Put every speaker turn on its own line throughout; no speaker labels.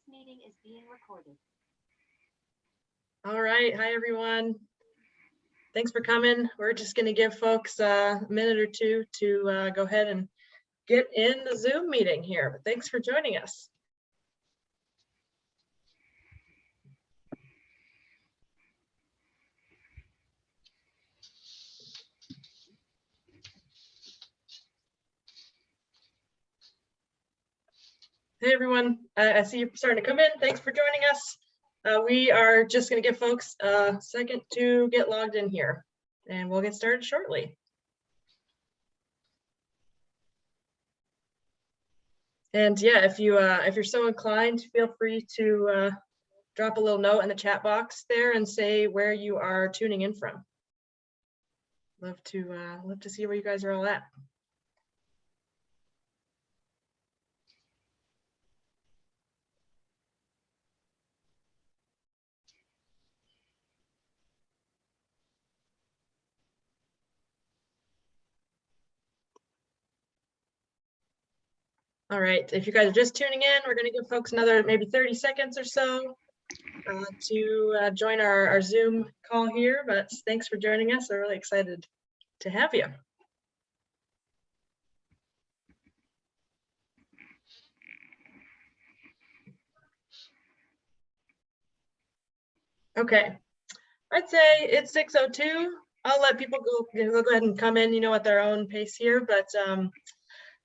meeting is being recorded.
All right. Hi, everyone. Thanks for coming. We're just going to give folks a minute or two to go ahead and get in the Zoom meeting here. But thanks for joining us. Hey, everyone. I see you're starting to come in. Thanks for joining us. We are just going to give folks a second to get logged in here, and we'll get started shortly. And yeah, if you're so inclined, feel free to drop a little note in the chat box there and say where you are tuning in from. Love to see where you guys are all at. All right, if you guys are just tuning in, we're going to give folks another maybe 30 seconds or so to join our Zoom call here, but thanks for joining us. We're really excited to have you. Okay, I'd say it's 6:02. I'll let people go ahead and come in, at their own pace here, but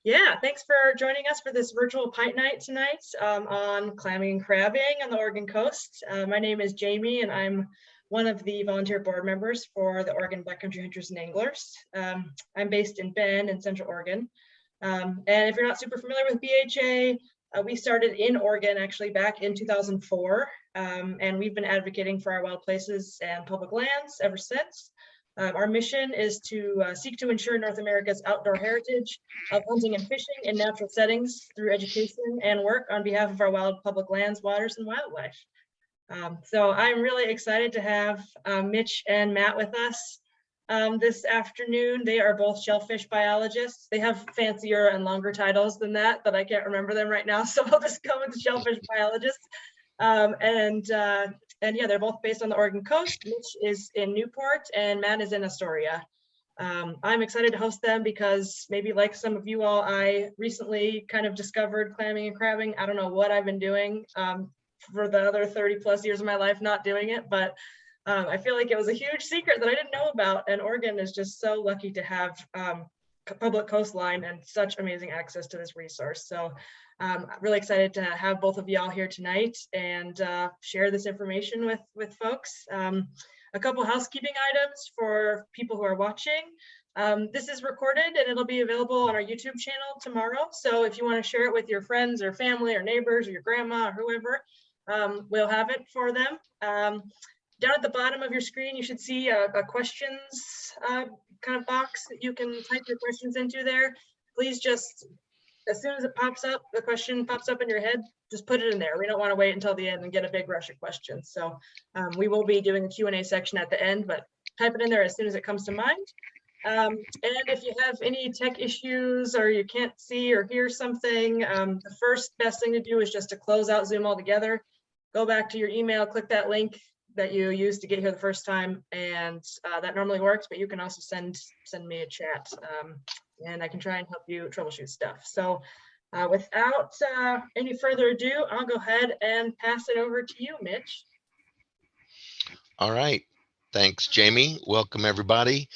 yeah, thanks for joining us for this virtual pint night tonight on clamming and crabbing on the Oregon coast. My name is Jamie, and I'm one of the volunteer board members for the Oregon Backcountry Hunters and Anglers. I'm based in Bend in Central Oregon. And if you're not super familiar with BHA, we started in Oregon actually back in 2004, and we've been advocating for our wild places and public lands ever since. Our mission is to seek to ensure North America's outdoor heritage of hunting and fishing in natural settings through education and work on behalf of our wild public lands, waters, and wildlife. So I'm really excited to have Mitch and Matt with us this afternoon. They are both shellfish biologists. They have fancier and longer titles than that, but I can't remember them right now. So we'll just go with shellfish biologists. And yeah, they're both based on the Oregon coast. Mitch is in Newport and Matt is in Astoria. I'm excited to host them because maybe like some of you all, I recently kind of discovered clamming and crabbing. I don't know what I've been doing for the other 30 plus years of my life not doing it, but I feel like it was a huge secret that I didn't know about, and Oregon is just so lucky to have public coastline and such amazing access to this resource. So I'm really excited to have both of y'all here tonight and share this information with folks. A couple housekeeping items for people who are watching. This is recorded and it'll be available on our YouTube channel tomorrow. So if you want to share it with your friends or family or neighbors or your grandma or whoever, we'll have it for them. Down at the bottom of your screen, you should see a questions kind of box that you can type your questions into there. Please just, as soon as it pops up, the question pops up in your head, just put it in there. We don't want to wait until the end and get a big rush of questions. So we will be doing a Q&A section at the end, but type it in there as soon as it comes to mind. And if you have any tech issues or you can't see or hear something, the first best thing to do is just to close out Zoom altogether. Go back to your email, click that link that you used to get here the first time, and that normally works, but you can also send me a chat and I can try and help you troubleshoot stuff. So without any further ado, I'll go ahead and pass it over to you, Mitch.
All right, thanks, Jamie. Welcome, everybody.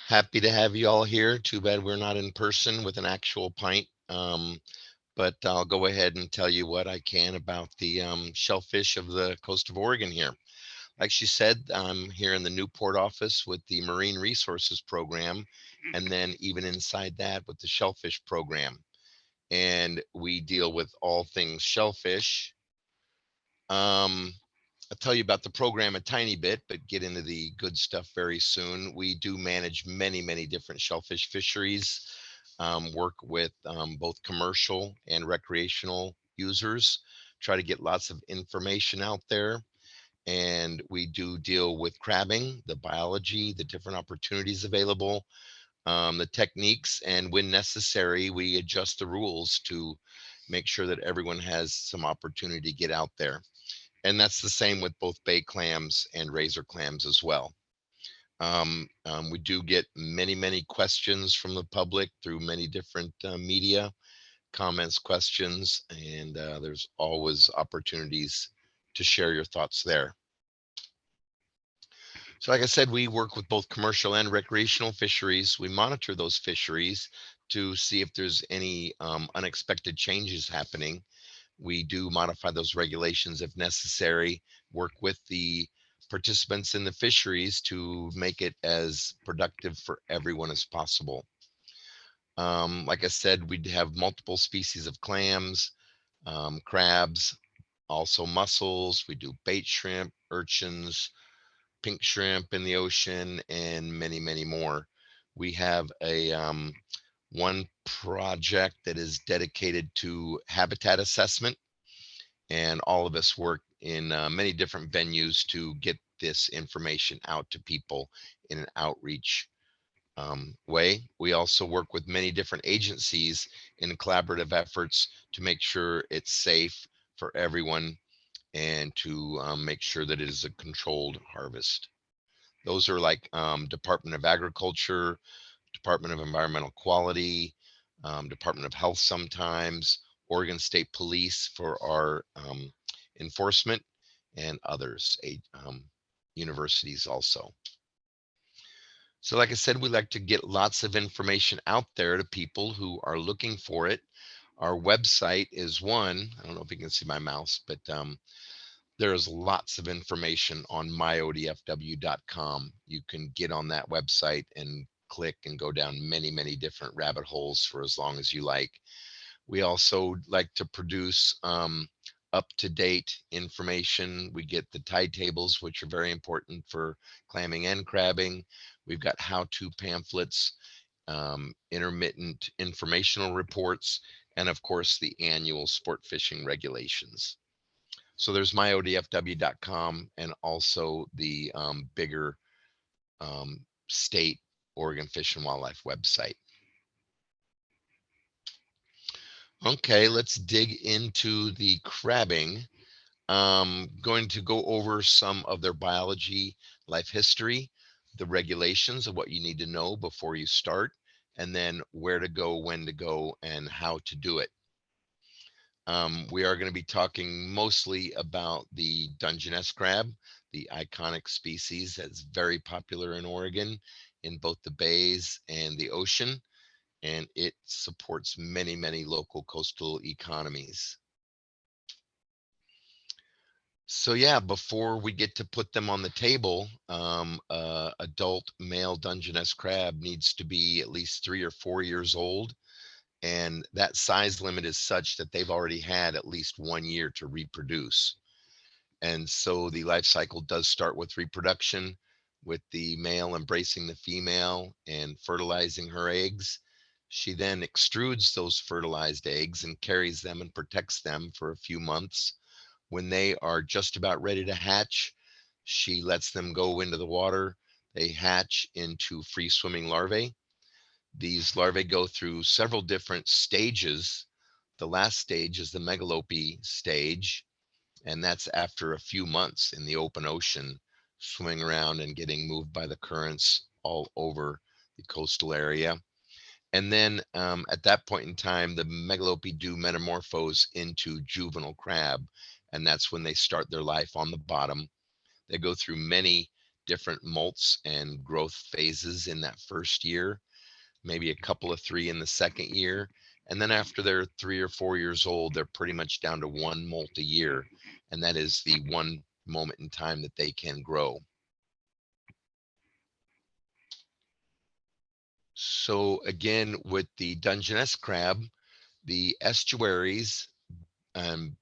Happy to have you all here. Too bad we're not in person with an actual pint, but I'll go ahead and tell you what I can about the shellfish of the coast of Oregon here. Like she said, I'm here in the Newport office with the Marine Resources Program, and then even inside that with the Shellfish Program. And we deal with all things shellfish. I'll tell you about the program a tiny bit, but get into the good stuff very soon. We do manage many, many different shellfish fisheries, work with both commercial and recreational users, try to get lots of information out there. And we do deal with crabbing, the biology, the different opportunities available, the techniques, and when necessary, we adjust the rules to make sure that everyone has some opportunity to get out there. And that's the same with both bay clams and razor clams as well. We do get many questions from the public through many different media, comments, questions, and there's always opportunities to share your thoughts there. So like I said, we work with both commercial and recreational fisheries. We monitor those fisheries to see if there's any unexpected changes happening. We do modify those regulations if necessary, work with the participants in the fisheries to make it as productive for everyone as possible. Like I said, we have multiple species of clams, crabs, also mussels. We do bait shrimp, urchins, pink shrimp in the ocean, and many more. We have a one project that is dedicated to habitat assessment, and all of us work in many different venues to get this information out to people in an outreach way. We also work with many different agencies in collaborative efforts to make sure it's safe for everyone and to make sure that it is a controlled harvest. Those are like Department of Agriculture, Department of Environmental Quality, Department of Health sometimes, Oregon State Police for our enforcement, and others, universities also. So like I said, we like to get lots of information out there to people who are looking for it. Our website is one, I don't know if you can see my mouse, but there's lots of information on myodfw.com. You can get on that website and click and go down many different rabbit holes for as long as you like. We also like to produce up-to-date information. We get the tide tables, which are very important for clamming and crabbing. We've got how-to pamphlets, intermittent informational reports, and of course the annual sport fishing regulations. So there's myodfw.com and also the bigger state Oregon Fish and Wildlife website. Okay, let's dig into the crabbing. Going to go over some of their biology, life history, the regulations of what you need to know before you start, and then where to go, when to go, and how to do it. We are going to be talking mostly about the Dungeness crab, the iconic species that's very popular in Oregon in both the bays and the ocean, and it supports many local coastal economies. So yeah, before we get to put them on the table, adult male Dungeness crab needs to be at least 3 or 4 years old. And that size limit is such that they've already had at least 1 year to reproduce. And so the life cycle does start with reproduction, with the male embracing the female and fertilizing her eggs. She then extrudes those fertilized eggs and carries them and protects them for a few months. When they are just about ready to hatch, she lets them go into the water. They hatch into free swimming larvae. These larvae go through several different stages. The last stage is the megalopy stage, and that's after a few months in the open ocean, swimming around and getting moved by the currents all over the coastal area. And then at that point in time, the megalopy do metamorphose into juvenile crab, and that's when they start their life on the bottom. They go through many different molts and growth phases in that first year, maybe a couple of 3 in the second year. And then after they're 3 or 4 years old, they're pretty much down to 1 molt a year. And that is the one moment in time that they can grow. So again, with the Dungeness crab, the estuaries,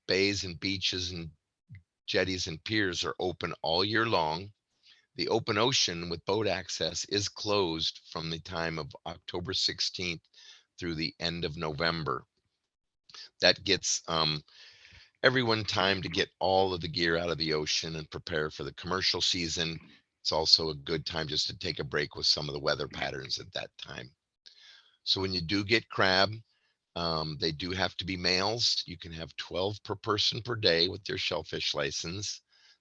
bays and beaches and jetties and piers are open all year long. The open ocean with boat access is closed from the time of October 16th through the end of November. That gets everyone time to get all of the gear out of the ocean and prepare for the commercial season. It's also a good time just to take a break with some of the weather patterns at that time. So when you do get crab, They do have to be males. You can have 12 per person per day with their shellfish license.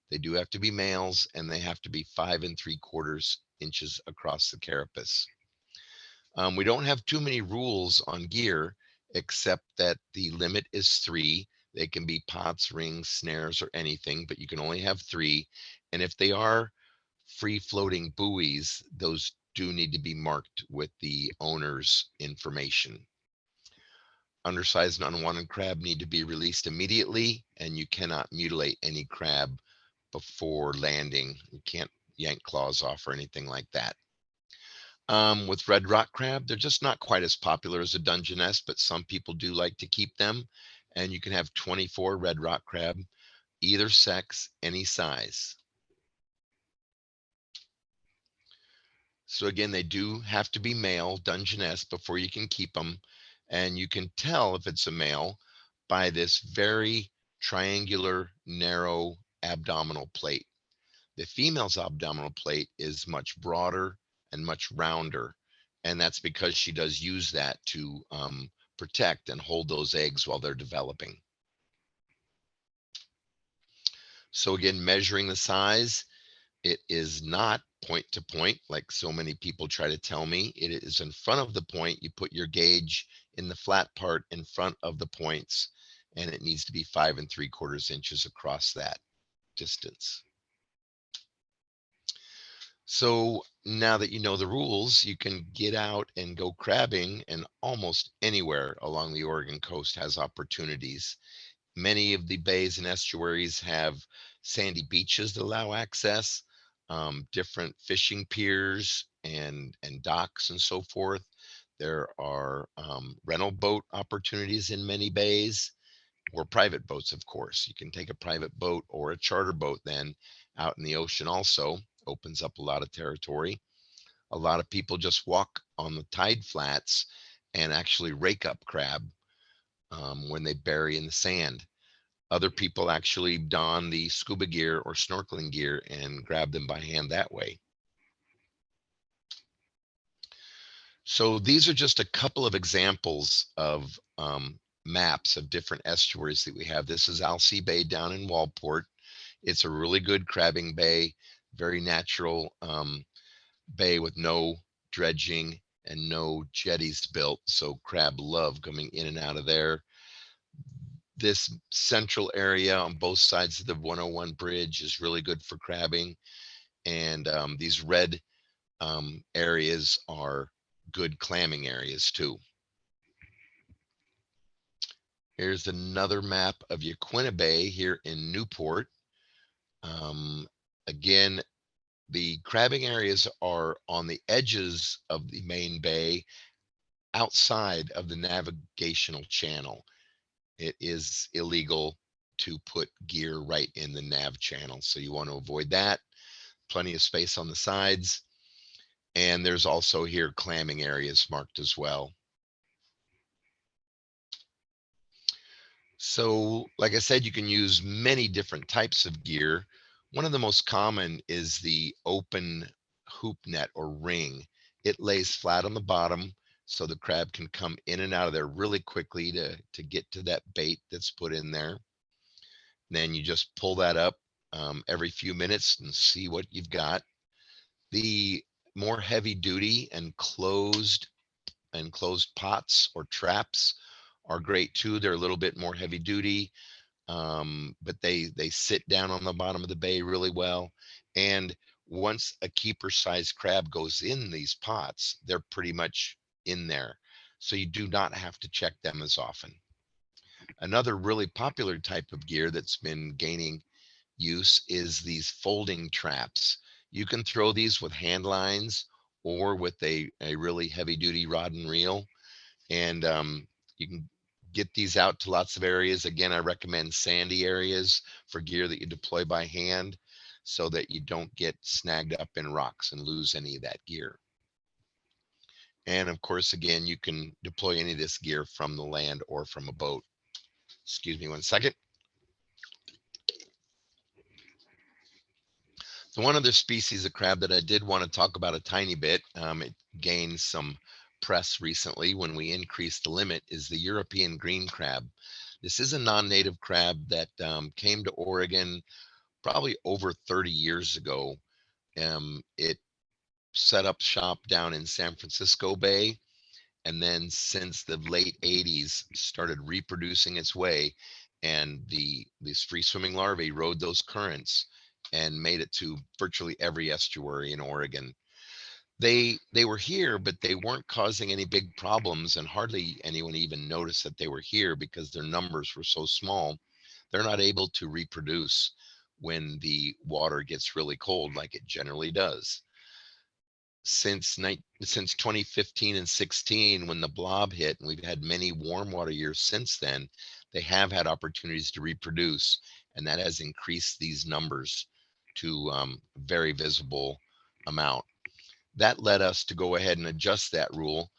They do have to be males, and they have to be 5 3/4 inches across the carapace. We don't have too many rules on gear, except that the limit is 3. They can be pots, rings, snares, or anything, but you can only have 3. And if they are free floating buoys, those do need to be marked with the owner's information. Undersized and unwanted crab need to be released immediately, and you cannot mutilate any crab before landing. You can't yank claws off or anything like that. With red rock crab, they're just not quite as popular as a Dungeness, but some people do like to keep them. And you can have 24 red rock crab, either sex, any size. So again, they do have to be male Dungeness before you can keep them. And you can tell if it's a male by this very triangular, narrow abdominal plate. The female's abdominal plate is much broader and much rounder. And that's because she does use that to protect and hold those eggs while they're developing. So again, measuring the size, it is not point to point like so many people try to tell me. It is in front of the point. You put your gauge in the flat part in front of the points, and it needs to be 5 3/4 inches across that distance. So now that you know the rules, you can get out and go crabbing, and almost anywhere along the Oregon coast has opportunities. Many of the bays and estuaries have sandy beaches that allow access, different fishing piers and docks and so forth. There are rental boat opportunities in many bays, or private boats, of course. You can take a private boat or a charter boat then out in the ocean also. Opens up a lot of territory. A lot of people just walk on the tide flats and actually rake up crab when they bury in the sand. Other people actually don the scuba gear or snorkeling gear and grab them by hand that way. So these are just a couple of examples of maps of different estuaries that we have. This is Alsea Bay down in Walport. It's a really good crabbing bay, very natural bay with no dredging and no jetties built. So crab love coming in and out of there. This central area on both sides of the 101 bridge is really good for crabbing. And these red areas are good clamming areas too. Here's another map of Yaquina Bay here in Newport. Again, the crabbing areas are on the edges of the main bay, outside of the navigational channel. It is illegal to put gear right in the nav channel, so you want to avoid that. Plenty of space on the sides. And there's also here clamming areas marked as well. So, like I said, you can use many different types of gear. One of the most common is the open hoop net or ring. It lays flat on the bottom, so the crab can come in and out of there really quickly to get to that bait that's put in there. Then you just pull that up every few minutes and see what you've got. The more heavy duty and closed pots or traps are great too. They're a little bit more heavy duty, but they sit down on the bottom of the bay really well. And once a keeper size crab goes in these pots, they're pretty much in there. So you do not have to check them as often. Another really popular type of gear that's been gaining use is these folding traps. You can throw these with hand lines or with a really heavy duty rod and reel. And you can get these out to lots of areas. Again, I recommend sandy areas for gear that you deploy by hand so that you don't get snagged up in rocks and lose any of that gear. And of course, again, you can deploy any of this gear from the land or from a boat. Excuse me 1 second. The one other species of crab that I did want to talk about a tiny bit, it gains some press recently when we increased the limit is the European green crab. This is a non-native crab that came to Oregon probably over 30 years ago. It set up shop down in San Francisco Bay, and then since the late 80s started reproducing its way, and these free swimming larvae rode those currents and made it to virtually every estuary in Oregon. They were here, but they weren't causing any big problems, and hardly anyone even noticed that they were here because their numbers were so small. They're not able to reproduce when the water gets really cold like it generally does. Since 2015 and 16, when the blob hit, and we've had many warm water years since then, they have had opportunities to reproduce, and that has increased these numbers to very visible amount. That led us to go ahead and adjust that rule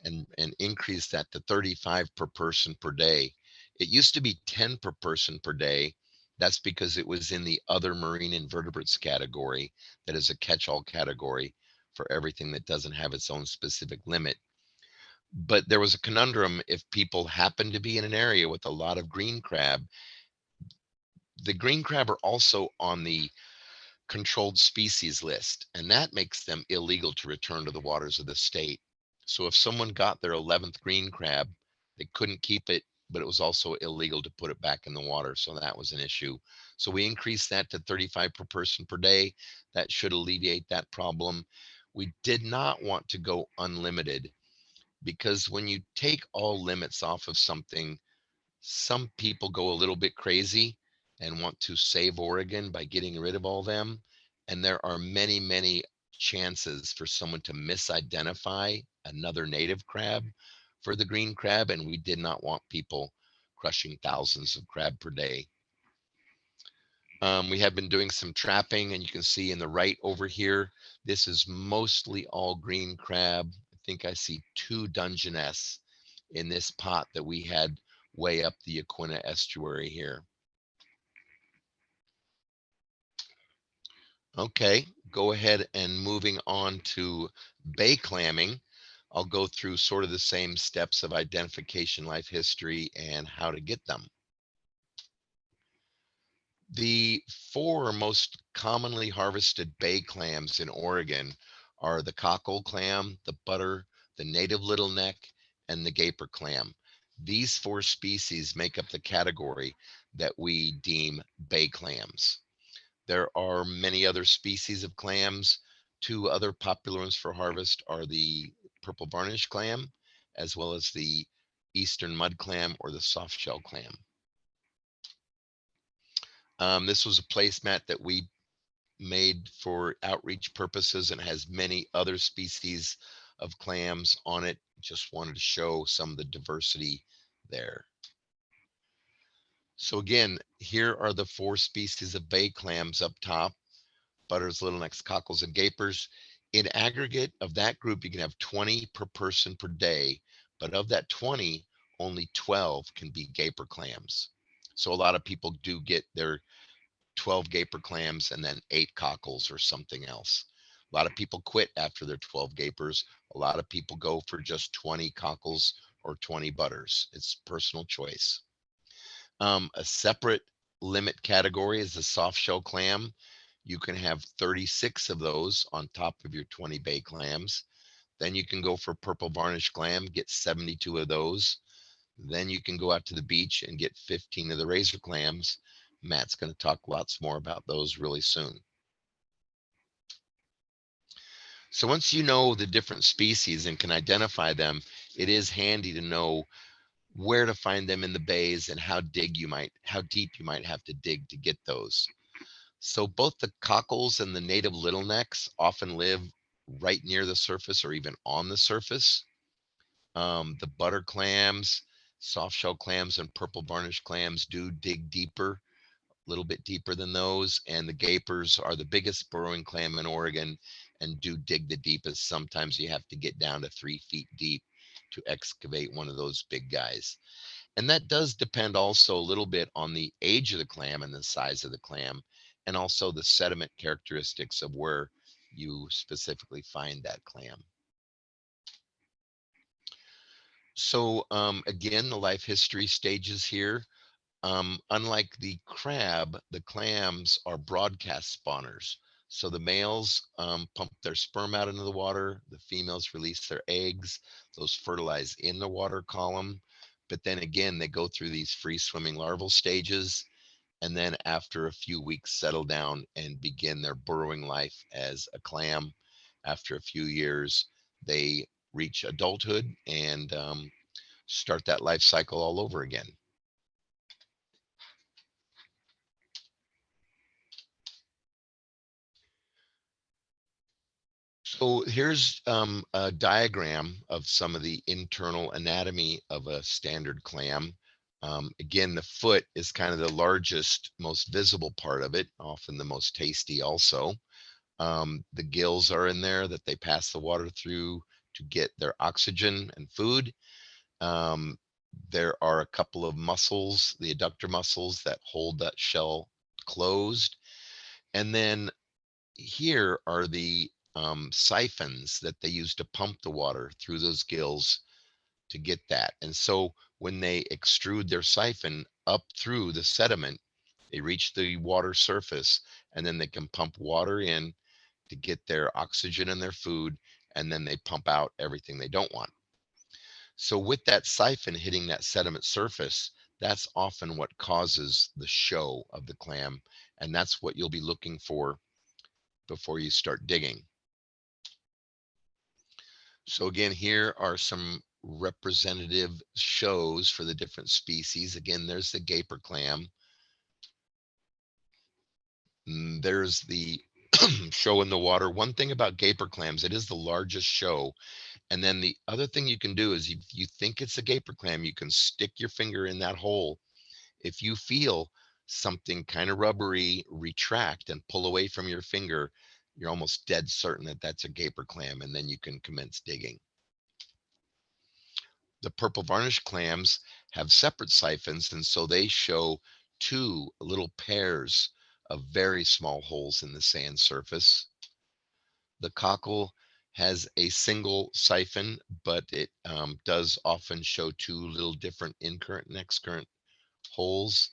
and increase that to 35 per person per day. It used to be 10 per person per day. That's because it was in the other marine invertebrates category, that is a catch-all category for everything that doesn't have its own specific limit. But there was a conundrum: if people happen to be in an area with a lot of green crab, the green crab are also on the controlled species list, and that makes them illegal to return to the waters of the state. So if someone got their 11th green crab, they couldn't keep it, but it was also illegal to put it back in the water. So that was an issue. So we increased that to 35 per person per day. That should alleviate that problem. We did not want to go unlimited, because when you take all limits off of something, some people go a little bit crazy and want to save Oregon by getting rid of all them. And there are many, many chances for someone to misidentify another native crab for the green crab. And we did not want people crushing thousands of crab per day. We have been doing some trapping, and you can see in the right over here, this is mostly all green crab. I think I see 2 Dungeness in this pot that we had way up the Yaquina estuary here. Okay, go ahead and moving on to bay clamming. I'll go through sort of the same steps of identification, life history, and how to get them. The 4 most commonly harvested bay clams in Oregon are the cockle clam, the butter, the native little neck, and the gaper clam. These 4 species make up the category that we deem bay clams. There are many other species of clams. 2 other popular ones for harvest are the purple varnish clam, as well as the eastern mud clam or the soft shell clam. This was a placemat that we made for outreach purposes and has many other species of clams on it. Just wanted to show some of the diversity there. So again, here are the 4 species of bay clams up top: butters, little necks, cockles, and gapers. In aggregate of that group, you can have 20 per person per day, but of that 20, only 12 can be gaper clams. So a lot of people do get their 12 gaper clams and then 8 cockles or something else. A lot of people quit after their 12 gapers. A lot of people go for just 20 cockles or 20 butters. It's personal choice. A separate limit category is the soft shell clam. You can have 36 of those on top of your 20 bay clams. Then you can go for purple varnish clam, get 72 of those. Then you can go out to the beach and get 15 of the razor clams. Matt's going to talk lots more about those really soon. So once you know the different species and can identify them, it is handy to know where to find them in the bays and how deep you might have to dig to get those. So both the cockles and the native little necks often live right near the surface or even on the surface. The butter clams, soft shell clams, and purple varnish clams do dig deeper, a little bit deeper than those. And the gapers are the biggest burrowing clam in Oregon and do dig the deepest. Sometimes you have to get down to 3 feet deep to excavate one of those big guys. And that does depend also a little bit on the age of the clam and the size of the clam, and also the sediment characteristics of where you specifically find that clam. So again, the life history stages here. Unlike the crab, the clams are broadcast spawners. So the males pump their sperm out into the water, the females release their eggs, those fertilize in the water column. But then again, they go through these free swimming larval stages, and then after a few weeks settle down and begin their burrowing life as a clam. After a few years, they reach adulthood and start that life cycle all over again. So here's a diagram of some of the internal anatomy of a standard clam. Again, the foot is kind of the largest, most visible part of it, often the most tasty also. The gills are in there that they pass the water through to get their oxygen and food. Um, there are a couple of muscles, the adductor muscles, that hold that shell closed. And then here are the siphons that they use to pump the water through those gills to get that. And so when they extrude their siphon up through the sediment, they reach the water surface, and then they can pump water in to get their oxygen and their food, and then they pump out everything they don't want. So with that siphon hitting that sediment surface, that's often what causes the show of the clam, and that's what you'll be looking for before you start digging. So again, here are some representative shows for the different species. Again, there's the gaper clam. There's the show in the water. One thing about gaper clams, it is the largest show. And then the other thing you can do is if you think it's a gaper clam, you can stick your finger in that hole. If you feel something kind of rubbery retract and pull away from your finger, you're almost dead certain that that's a gaper clam, and then you can commence digging. The purple varnish clams have separate siphons, and so they show two little pairs of very small holes in the sand surface. The cockle has a single siphon, but it does often show two little different incurrent and excurrent holes.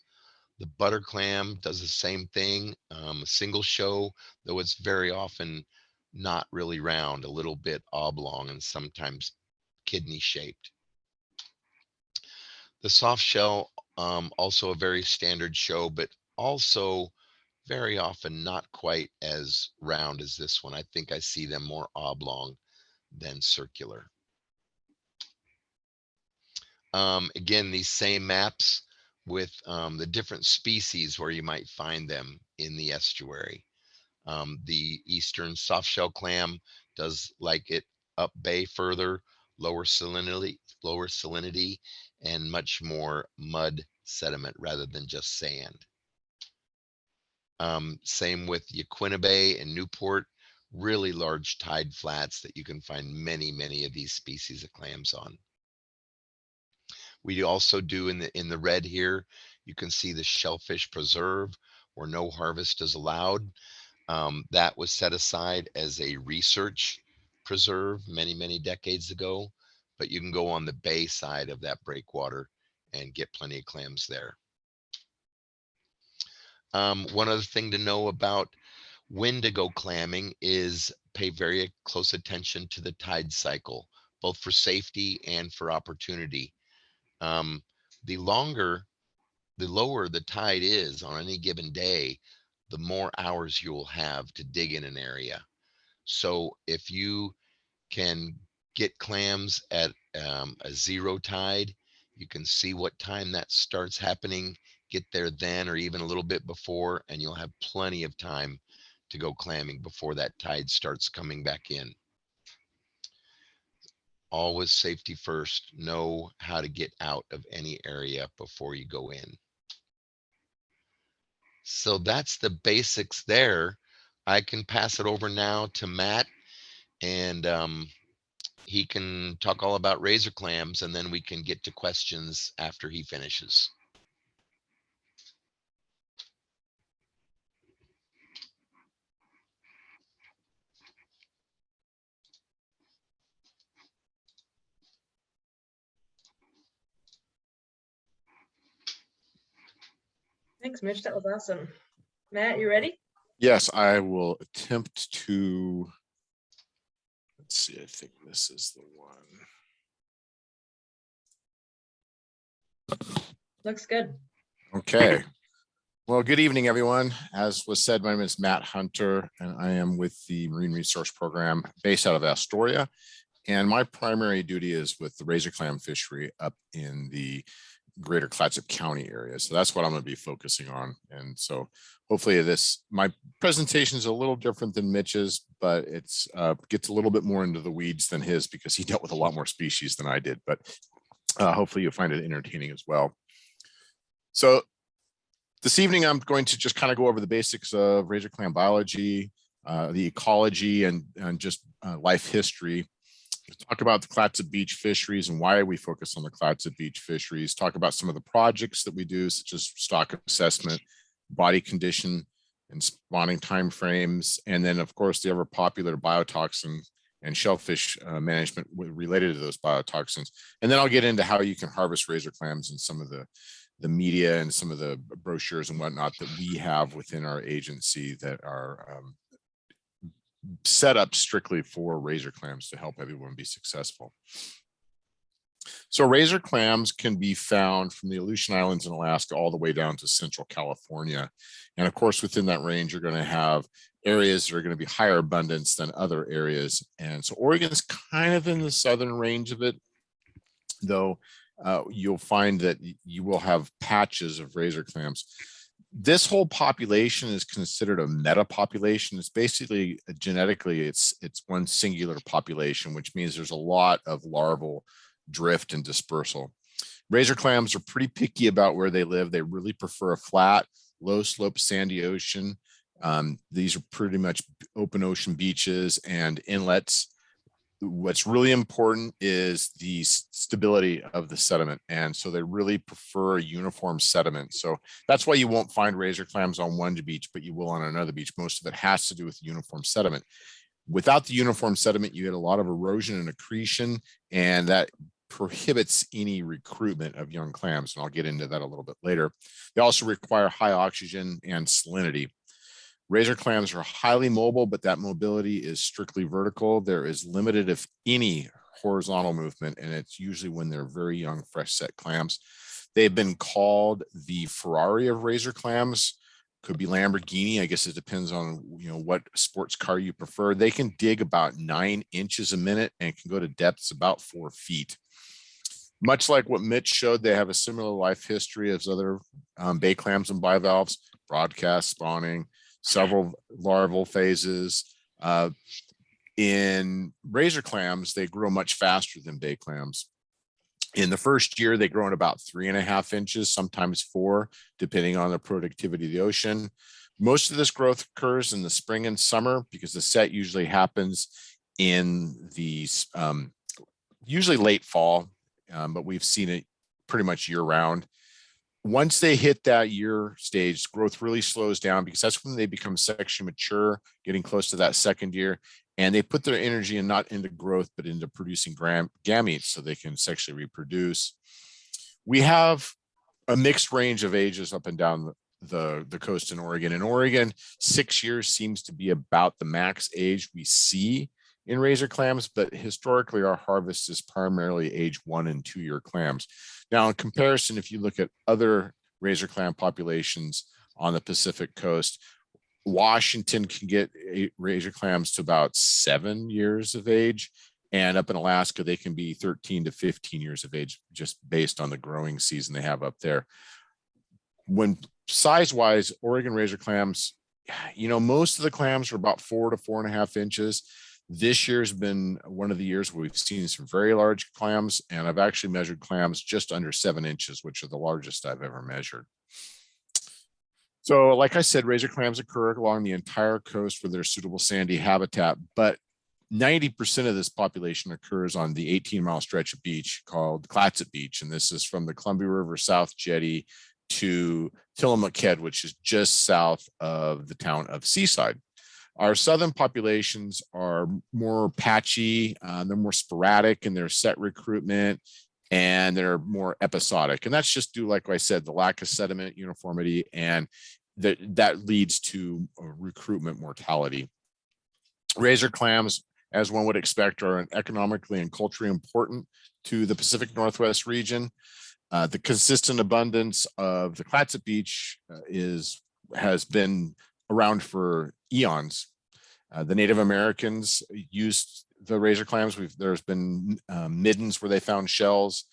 The butter clam does the same thing, a single show, though it's very often not really round, a little bit oblong and sometimes kidney shaped. The soft shell, also a very standard show, but also very often not quite as round as this one. I think I see them more oblong than circular. Again, these same maps with the different species where you might find them in the estuary. The eastern softshell clam does like it up bay further, lower salinity, and much more mud sediment rather than just sand. Same with Yaquina Bay and Newport, really large tide flats that you can find many of these species of clams on. We also do in the red here, you can see the shellfish preserve where no harvest is allowed. That was set aside as a research preserve many decades ago, but you can go on the bay side of that breakwater and get plenty of clams there. One other thing to know about when to go clamming is pay very close attention to the tide cycle, both for safety and for opportunity. Um, the lower the tide is on any given day, the more hours you'll have to dig in an area. So if you can get clams at a zero tide, you can see what time that starts happening, get there then or even a little bit before, and you'll have plenty of time to go clamming before that tide starts coming back in. Always safety first. Know how to get out of any area before you go in. So that's the basics there. I can pass it over now to Matt, and he can talk all about razor clams, and then we can get to questions after he finishes.
Thanks, Mitch. That was awesome. Matt, you ready?
Yes, I will attempt to, let's see, I think this is the one.
Looks good.
Okay. Well, good evening, everyone. As was said, my name is Matt Hunter, and I am with the Marine Resource Program based out of Astoria. And my primary duty is with the razor clam fishery up in the greater Clatsop County area. So that's what I'm going to be focusing on. And so hopefully my presentation is a little different than Mitch's, but it's gets a little bit more into the weeds than his because he dealt with a lot more species than I did. But hopefully you'll find it entertaining as well. So this evening, I'm going to just kind of go over the basics of razor clam biology, the ecology, and just life history. Talk about the Clatsop Beach fisheries and why we focus on the Clatsop Beach fisheries. Talk about some of the projects that we do, such as stock assessment, body condition, and spawning timeframes, and then, of course, the ever popular biotoxin and shellfish management related to those biotoxins. And then I'll get into how you can harvest razor clams and some of the media and some of the brochures and whatnot that we have within our agency that are set up strictly for razor clams to help everyone be successful. So razor clams can be found from the Aleutian Islands in Alaska all the way down to Central California. And of course, within that range, you're going to have areas that are going to be higher abundance than other areas. And so Oregon's kind of in the southern range of it, though you'll find that you will have patches of razor clams. This whole population is considered a meta population. It's basically genetically, it's one singular population, which means there's a lot of larval drift and dispersal. Razor clams are pretty picky about where they live. They really prefer a flat, low slope, sandy ocean. These are pretty much open ocean beaches and inlets. What's really important is the stability of the sediment. And so they really prefer a uniform sediment. So that's why you won't find razor clams on one beach, but you will on another beach. Most of it has to do with uniform sediment. Without the uniform sediment, you get a lot of erosion and accretion, and that prohibits any recruitment of young clams. And I'll get into that a little bit later. They also require high oxygen and salinity. Razor clams are highly mobile, but that mobility is strictly vertical. There is limited, if any, horizontal movement, and it's usually when they're very young, fresh set clams. They've been called the Ferrari of razor clams. Could be Lamborghini. I guess it depends on what sports car you prefer. They can dig about 9 inches a minute and can go to depths about 4 feet. Much like what Mitch showed, they have a similar life history as other bay clams and bivalves, broadcast spawning, several larval phases. In razor clams, they grow much faster than bay clams. In the first year, they grow in about 3.5 inches, sometimes 4, depending on the productivity of the ocean. Most of this growth occurs in the spring and summer because the set usually happens in the usually late fall, but we've seen it pretty much year round. Once they hit that year stage, growth really slows down because that's when they become sexually mature, getting close to that second year. And they put their energy not into growth, but into producing gametes so they can sexually reproduce. We have a mixed range of ages up and down the coast in Oregon. In Oregon, 6 years seems to be about the max age we see in razor clams, but historically our harvest is primarily age 1 and 2 year clams. Now, in comparison, if you look at other razor clam populations on the Pacific coast, Washington can get razor clams to about 7 years of age. And up in Alaska, they can be 13 to 15 years of age, just based on the growing season they have up there. When size-wise, Oregon razor clams, most of the clams are about 4 to 4.5 inches. This year's been one of the years where we've seen some very large clams, and I've actually measured clams just under 7 inches, which are the largest I've ever measured. So like I said, razor clams occur along the entire coast where there's suitable sandy habitat, but 90% of this population occurs on the 18-mile stretch of beach called Clatsop Beach. And this is from the Columbia River South Jetty to Tillamook Head, which is just south of the town of Seaside. Our southern populations are more patchy, they're more sporadic in their set recruitment, and they're more episodic. And that's just due, like I said, the lack of sediment uniformity, and that leads to recruitment mortality. Razor clams, as one would expect, are economically and culturally important to the Pacific Northwest region. The consistent abundance of the Clatsop Beach has been around for eons. The Native Americans used the razor clams. There's been middens where they found shells.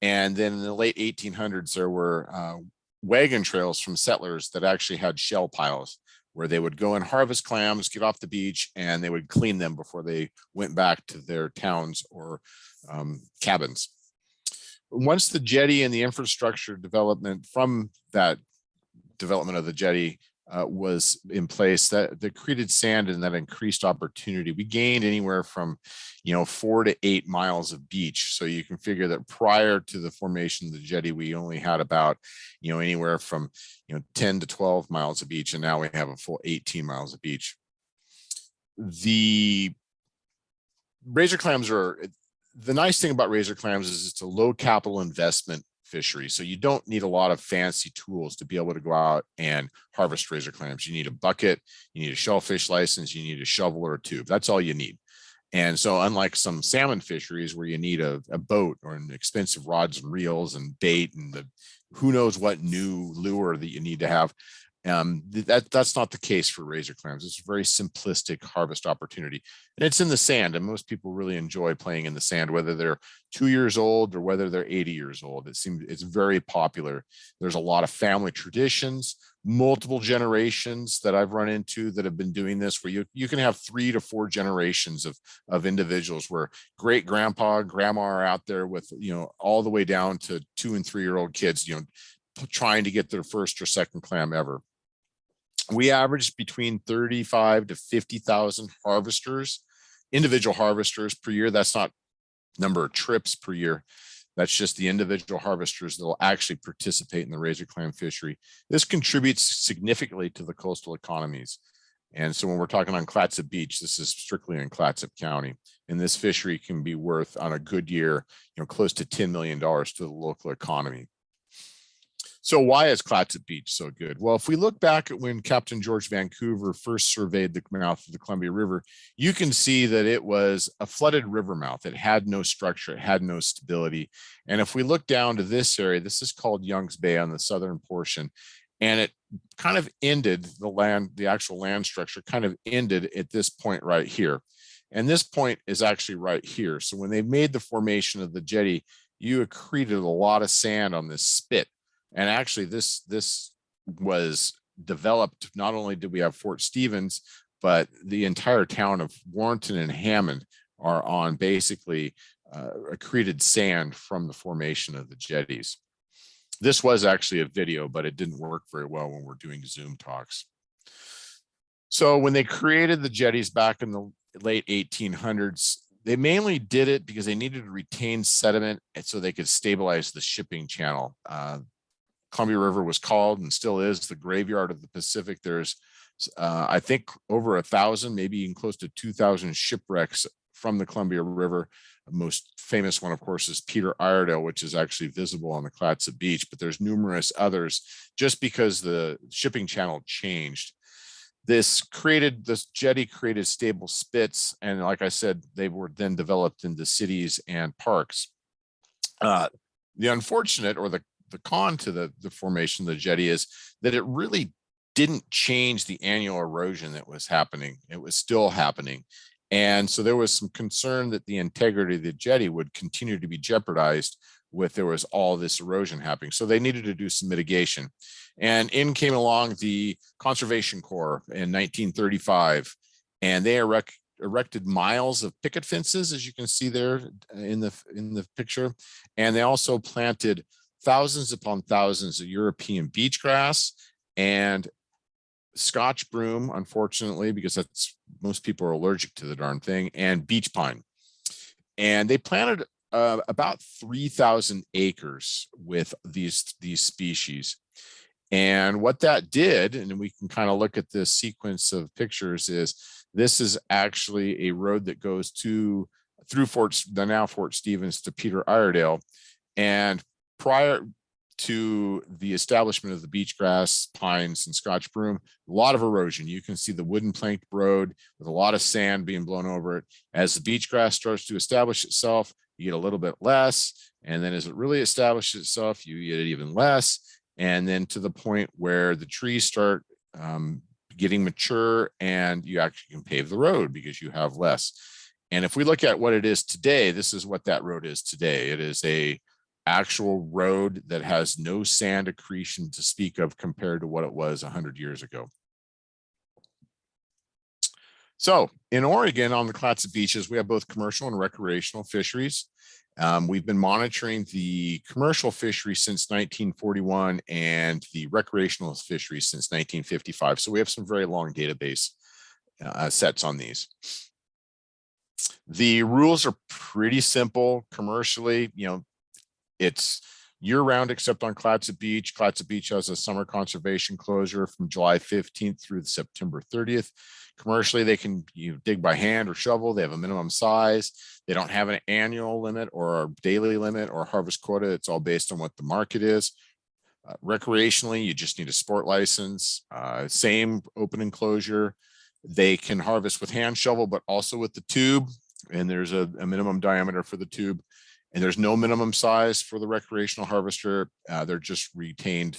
And then in the late 1800s, there were wagon trails from settlers that actually had shell piles where they would go and harvest clams, get off the beach, and they would clean them before they went back to their towns or cabins. Once the jetty and the infrastructure development from that development of the jetty was in place, that created sand and that increased opportunity. We gained anywhere from 4 to 8 miles of beach. So you can figure that prior to the formation of the jetty, we only had about anywhere from 10 to 12 miles of beach, and now we have a full 18 miles of beach. The razor clams are, the nice thing about razor clams is it's a low capital investment fishery. So you don't need a lot of fancy tools to be able to go out and harvest razor clams. You need a bucket, you need a shellfish license, you need a shovel or a tube. That's all you need. And so unlike some salmon fisheries where you need a boat or an expensive rods and reels and bait and who knows what new lure that you need to have, that's not the case for razor clams. It's a very simplistic harvest opportunity, and it's in the sand, and most people really enjoy playing in the sand, whether they're 2 years old or whether they're 80 years old. It's very popular. There's a lot of family traditions, multiple generations that I've run into that have been doing this, where you can have 3 to 4 generations of individuals where great grandpa, grandma are out there with all the way down to 2 and 3 year old kids, trying to get their first or second clam ever. We averaged between 35 to 50,000 harvesters, individual harvesters per year. That's not number of trips per year. That's just the individual harvesters that will actually participate in the razor clam fishery. This contributes significantly to the coastal economies. And so when we're talking on Clatsop Beach, this is strictly in Clatsop County. And this fishery can be worth, on a good year, close to $10 million to the local economy. So why is Clatsop Beach so good? Well, if we look back at when Captain George Vancouver first surveyed the mouth of the Columbia River, you can see that it was a flooded river mouth. It had no structure, it had no stability. And if we look down to this area, this is called Young's Bay on the southern portion, and it kind of ended the actual land structure kind of ended at this point right here. And this point is actually right here. So when they made the formation of the jetty, you accreted a lot of sand on this spit. And actually this was developed, not only did we have Fort Stevens, but the entire town of Warrenton and Hammond are on basically accreted sand from the formation of the jetties. This was actually a video, but it didn't work very well when we're doing Zoom talks. So when they created the jetties back in the late 1800s, they mainly did it because they needed to retain sediment and so they could stabilize the shipping channel. Columbia River was called, and still is, the graveyard of the Pacific. There's, I think, over 1,000, maybe even close to 2,000 shipwrecks from the Columbia River. The most famous one, of course, is Peter Iredale, which is actually visible on the Clatsop Beach, but there's numerous others just because the shipping channel changed. This jetty created stable spits, and like I said, they were then developed into cities and parks. The unfortunate, or the con to the formation of the jetty, is that it really didn't change the annual erosion that was happening. It was still happening. And so there was some concern that the integrity of the jetty would continue to be jeopardized with there was all this erosion happening. So they needed to do some mitigation. And in came along the Conservation Corps in 1935, and they erected miles of picket fences, as you can see there in the picture. And they also planted thousands upon thousands of European beach grass and Scotch broom, unfortunately, because most people are allergic to the darn thing, and beach pine. And they planted about 3,000 acres with these species. And what that did, and we can kind of look at this sequence of pictures, is this is actually a road that goes through the now Fort Stevens to Peter Iredale. And prior to the establishment of the beach grass, pines, and Scotch broom, a lot of erosion. You can see the wooden planked road with a lot of sand being blown over it. As the beach grass starts to establish itself, you get a little bit less. And then as it really establishes itself, you get even less. And then to the point where the trees start getting mature and you actually can pave the road because you have less. And if we look at what it is today, this is what that road is today. It is a actual road that has no sand accretion to speak of compared to what it was 100 years ago. So in Oregon, on the Clatsop beaches, we have both commercial and recreational fisheries. We've been monitoring the commercial fishery since 1941 and the recreational fishery since 1955. So we have some very long database sets on these. The rules are pretty simple commercially. It's year-round except on Clatsop Beach. Clatsop Beach has a summer conservation closure from July 15th through September 30th. Commercially, they can dig by hand or shovel. They have a minimum size. They don't have an annual limit or a daily limit or harvest quota. It's all based on what the market is. Recreationally, you just need a sport license. Same open enclosure. They can harvest with hand shovel, but also with the tube. And there's a minimum diameter for the tube. And there's no minimum size for the recreational harvester. They're just retained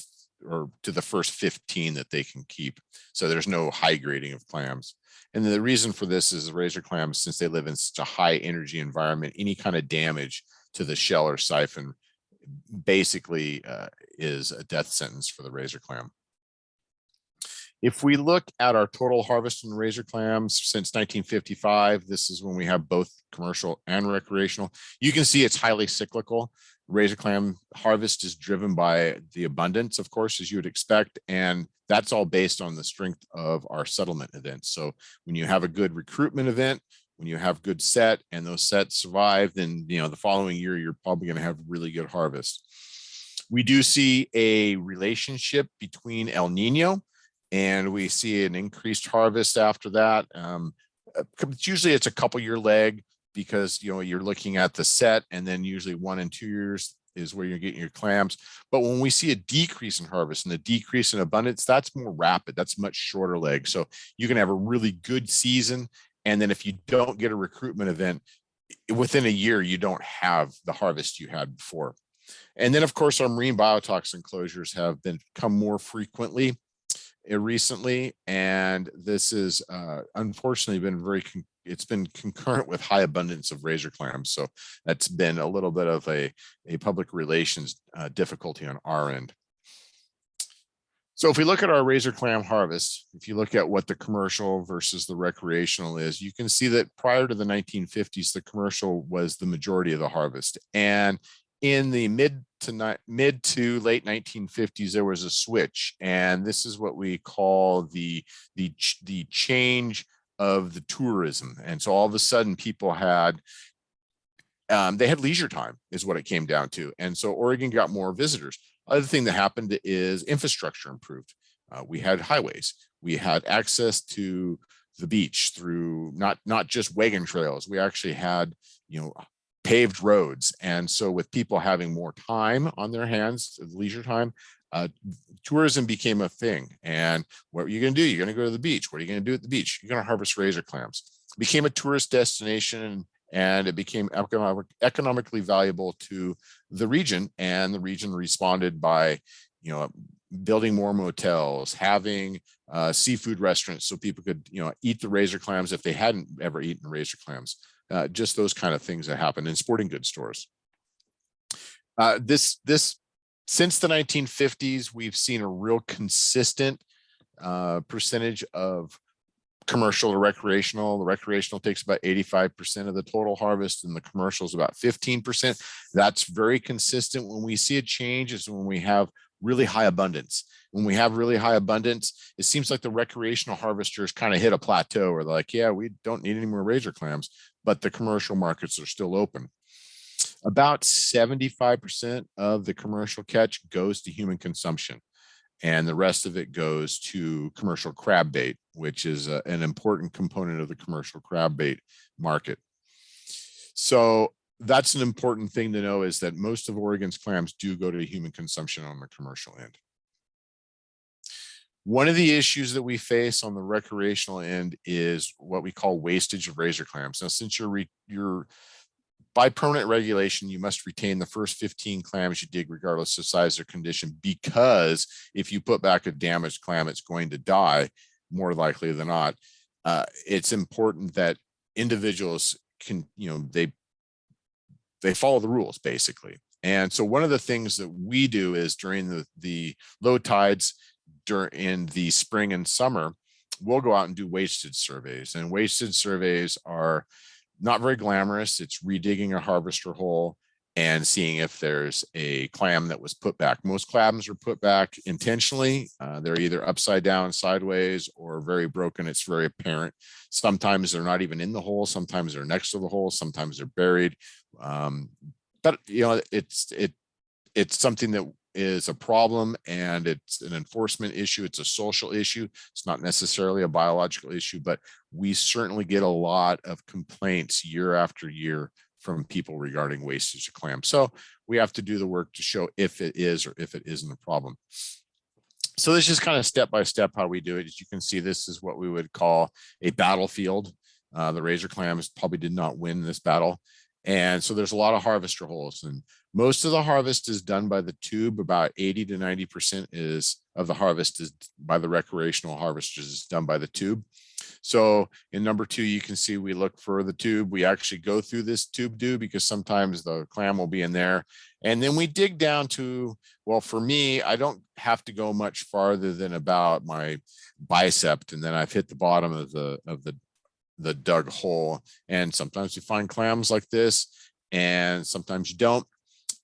or to the first 15 that they can keep. So there's no high grading of clams. And the reason for this is the razor clams, since they live in such a high energy environment, any kind of damage to the shell or siphon basically is a death sentence for the razor clam. If we look at our total harvest in razor clams since 1955, this is when we have both commercial and recreational. You can see it's highly cyclical. Razor clam harvest is driven by the abundance, of course, as you would expect. And that's all based on the strength of our settlement events. So when you have a good recruitment event, when you have good set and those sets survive, then the following year, you're probably going to have really good harvest. We do see a relationship between El Nino and we see an increased harvest after that. Usually it's a couple year lag because you're looking at the set, and then usually 1 and 2 years is where you're getting your clams. But when we see a decrease in harvest and a decrease in abundance, that's more rapid. That's much shorter leg. So you can have a really good season, and then if you don't get a recruitment event within a year, you don't have the harvest you had before. And then of course our marine biotoxin closures have become more frequently recently, and this is unfortunately been it's been concurrent with high abundance of razor clams. So that's been a little bit of a public relations difficulty on our end. So if we look at our razor clam harvest, if you look at what the commercial versus the recreational is, you can see that prior to the 1950s, the commercial was the majority of the harvest. And in the mid to late 1950s, there was a switch, and this is what we call the change of the tourism. And so all of a sudden, people had they had leisure time, is what it came down to. And so Oregon got more visitors. Other thing that happened is infrastructure improved. We had highways. We had access to the beach through not just wagon trails. We actually had paved roads. And so with people having more time on their hands, leisure time, tourism became a thing. And what are you going to do? You're going to go to the beach. What are you going to do at the beach? You're going to harvest razor clams. It became a tourist destination, and it became economically valuable to the region. And the region responded by, building more motels, having seafood restaurants so people could, eat the razor clams if they hadn't ever eaten razor clams. Just those kind of things that happen in sporting goods stores. Since the 1950s, we've seen a real consistent percentage of commercial to recreational. The recreational takes about 85% of the total harvest, and the commercial is about 15%. That's very consistent. When we see a change is when we have really high abundance. When we have really high abundance, it seems like the recreational harvesters kind of hit a plateau where they're like, yeah, we don't need any more razor clams, but the commercial markets are still open. About 75% of the commercial catch goes to human consumption, and the rest of it goes to commercial crab bait, which is an important component of the commercial crab bait market. So that's an important thing to know, is that most of Oregon's clams do go to human consumption on the commercial end. One of the issues that we face on the recreational end is what we call wastage of razor clams. Now, since you're by permanent regulation, you must retain the first 15 clams you dig, regardless of size or condition, because if you put back a damaged clam, it's going to die more likely than not. It's important that individuals can, they follow the rules basically. And so one of the things that we do is during the low tides, in the spring and summer, we'll go out and do wastage surveys. And wastage surveys are not very glamorous. It's redigging a harvester hole and seeing if there's a clam that was put back. Most clams are put back intentionally. They're either upside down, sideways, or very broken. It's very apparent. Sometimes they're not even in the hole. Sometimes they're next to the hole. Sometimes they're buried. But it's something that is a problem, and it's an enforcement issue. It's a social issue. It's not necessarily a biological issue, but we certainly get a lot of complaints year after year from people regarding wastage of clams. So we have to do the work to show if it is or if it isn't a problem. So this is kind of step by step how we do it. As you can see, this is what we would call a battlefield. The razor clams probably did not win this battle. And so there's a lot of harvester holes, and most of the harvest is done by the tube. About 80 to 90% of the harvest is by the recreational harvesters, is done by the tube. So in number 2, you can see we look for the tube. We actually go through this tube because sometimes the clam will be in there. And then we dig down to, well, for me, I don't have to go much farther than about my bicep. And then I've hit the bottom of the dug hole. And sometimes you find clams like this, and sometimes you don't.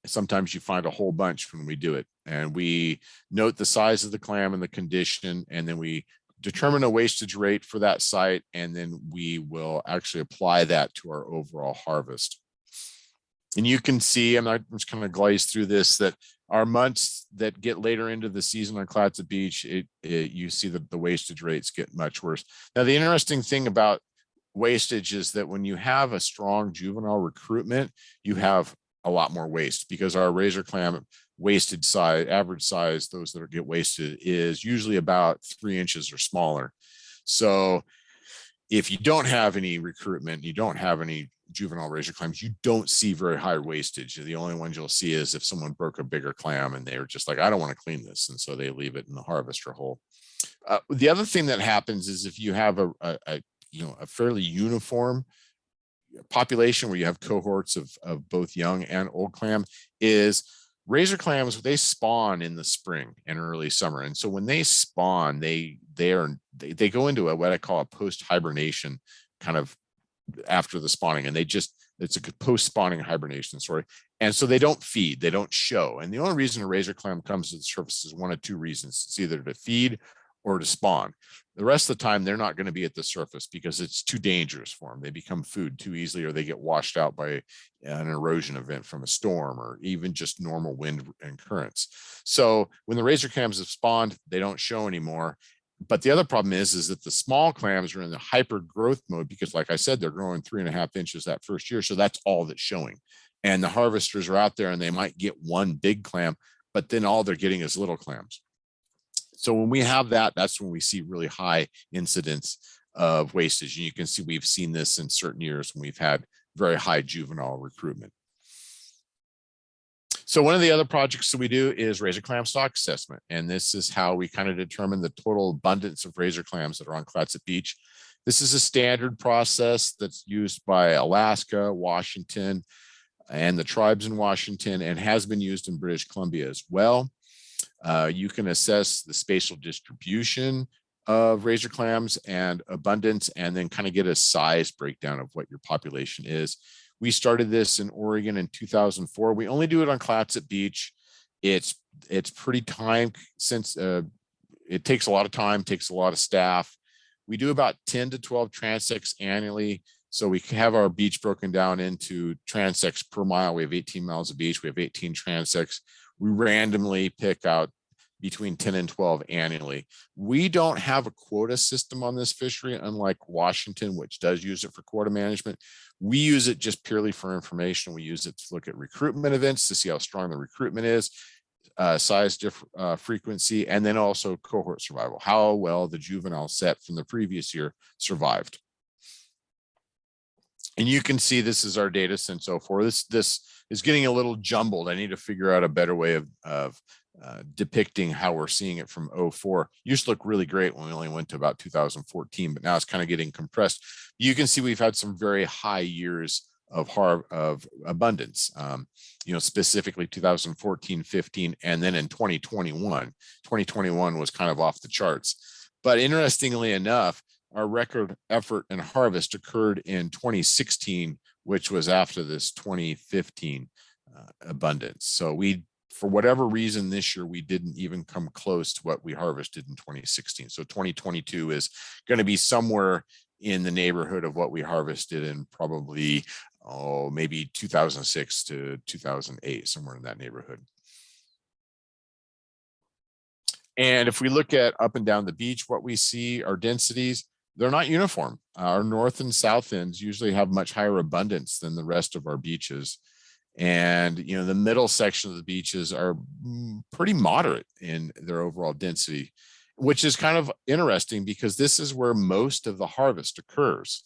Sometimes you find a whole bunch when we do it. And we note the size of the clam and the condition, and then we determine a wastage rate for that site, and then we will actually apply that to our overall harvest. And you can see, I'm just kind of glaze through this, that our months that get later into the season on Clatsop Beach, you see that the wastage rates get much worse. Now, the interesting thing about wastage is that when you have a strong juvenile recruitment, you have a lot more waste, because our razor clam wasted size, average size, those that get wasted, is usually about 3 inches or smaller. So if you don't have any recruitment, you don't have any juvenile razor clams, you don't see very high wastage. The only ones you'll see is if someone broke a bigger clam and they were just like, I don't want to clean this, and so they leave it in the harvester hole. The other thing that happens is if you have a fairly uniform population where you have cohorts of both young and old clam, is razor clams, they spawn in the spring and early summer. And so when they spawn, they go into what I call a post hibernation kind of after the spawning, and it's a post spawning hibernation, sorry. And so they don't feed, they don't show. And the only reason a razor clam comes to the surface is one of 2 reasons. It's either to feed or to spawn. The rest of the time, they're not going to be at the surface because it's too dangerous for them. They become food too easily, or they get washed out by an erosion event from a storm, or even just normal wind and currents. So when the razor clams have spawned, they don't show anymore. But the other problem is that the small clams are in the hyper growth mode, because like I said, they're growing 3.5 inches that first year. So that's all that's showing. And the harvesters are out there and they might get one big clam, but then all they're getting is little clams. So when we have that, that's when we see really high incidence of wastage. And you can see we've seen this in certain years when we've had very high juvenile recruitment. So one of the other projects that we do is razor clam stock assessment. And this is how we kind of determine the total abundance of razor clams that are on Clatsop Beach. This is a standard process that's used by Alaska, Washington, and the tribes in Washington, and has been used in British Columbia as well. You can assess the spatial distribution of razor clams and abundance, and then kind of get a size breakdown of what your population is. We started this in Oregon in 2004. We only do it on Clatsop Beach. It's pretty time since it takes a lot of time, takes a lot of staff. We do about 10 to 12 transects annually. So we have our beach broken down into transects per mile. We have 18 miles of beach. We have 18 transects. We randomly pick out between 10 and 12 annually. We don't have a quota system on this fishery, unlike Washington, which does use it for quota management. We use it just purely for information. We use it to look at recruitment events to see how strong the recruitment is, size frequency, and then also cohort survival, how well the juvenile set from the previous year survived. And you can see this is our data since 04. This is getting a little jumbled. I need to figure out a better way of depicting how we're seeing it from 04. Used to look really great when we only went to about 2014, but now it's kind of getting compressed. You can see we've had some very high years of abundance, specifically 2014, 15, and then in 2021 was kind of off the charts. But interestingly enough, our record effort and harvest occurred in 2016, which was after this 2015 abundance. So for whatever reason this year, we didn't even come close to what we harvested in 2016. So 2022 is going to be somewhere in the neighborhood of what we harvested in probably, maybe 2006 to 2008, somewhere in that neighborhood. And if we look at up and down the beach, what we see are densities. They're not uniform. Our north and south ends usually have much higher abundance than the rest of our beaches. And, the middle section of the beaches are pretty moderate in their overall density, which is kind of interesting because this is where most of the harvest occurs.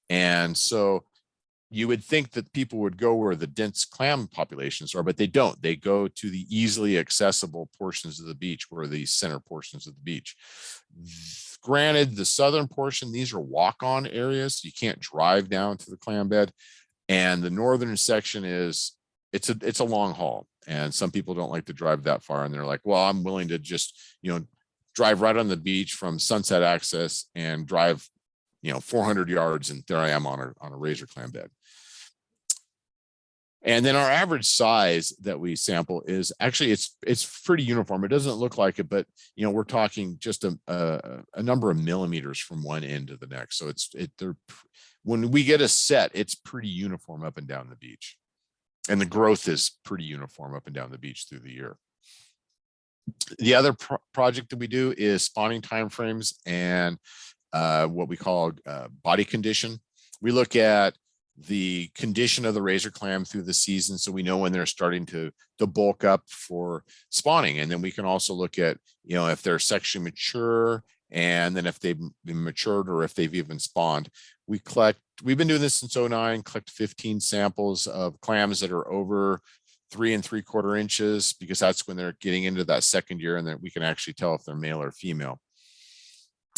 And so you would think that people would go where the dense clam populations are, but they don't. They go to the easily accessible portions of the beach, where the center portions of the beach. Granted, the southern portion, these are walk-on areas. You can't drive down to the clam bed. And the northern section it's a long haul. And some people don't like to drive that far. And they're like, well, I'm willing to just, drive right on the beach from Sunset Access and drive, 400 yards. And there I am on a razor clam bed. And then our average size that we sample is actually, it's pretty uniform. It doesn't look like it, but we're talking just a number of millimeters from one end to the next. So when we get a set, it's pretty uniform up and down the beach. And the growth is pretty uniform up and down the beach through the year. The other project that we do is spawning timeframes and what we call body condition. We look at the condition of the razor clam through the season, so we know when they're starting to bulk up for spawning. And then we can also look at, if they're sexually mature, and then if they've been matured or if they've even spawned. We've been doing this since 09, collect 15 samples of clams that are over 3 3/4 inches, because that's when they're getting into that second year, and then we can actually tell if they're male or female.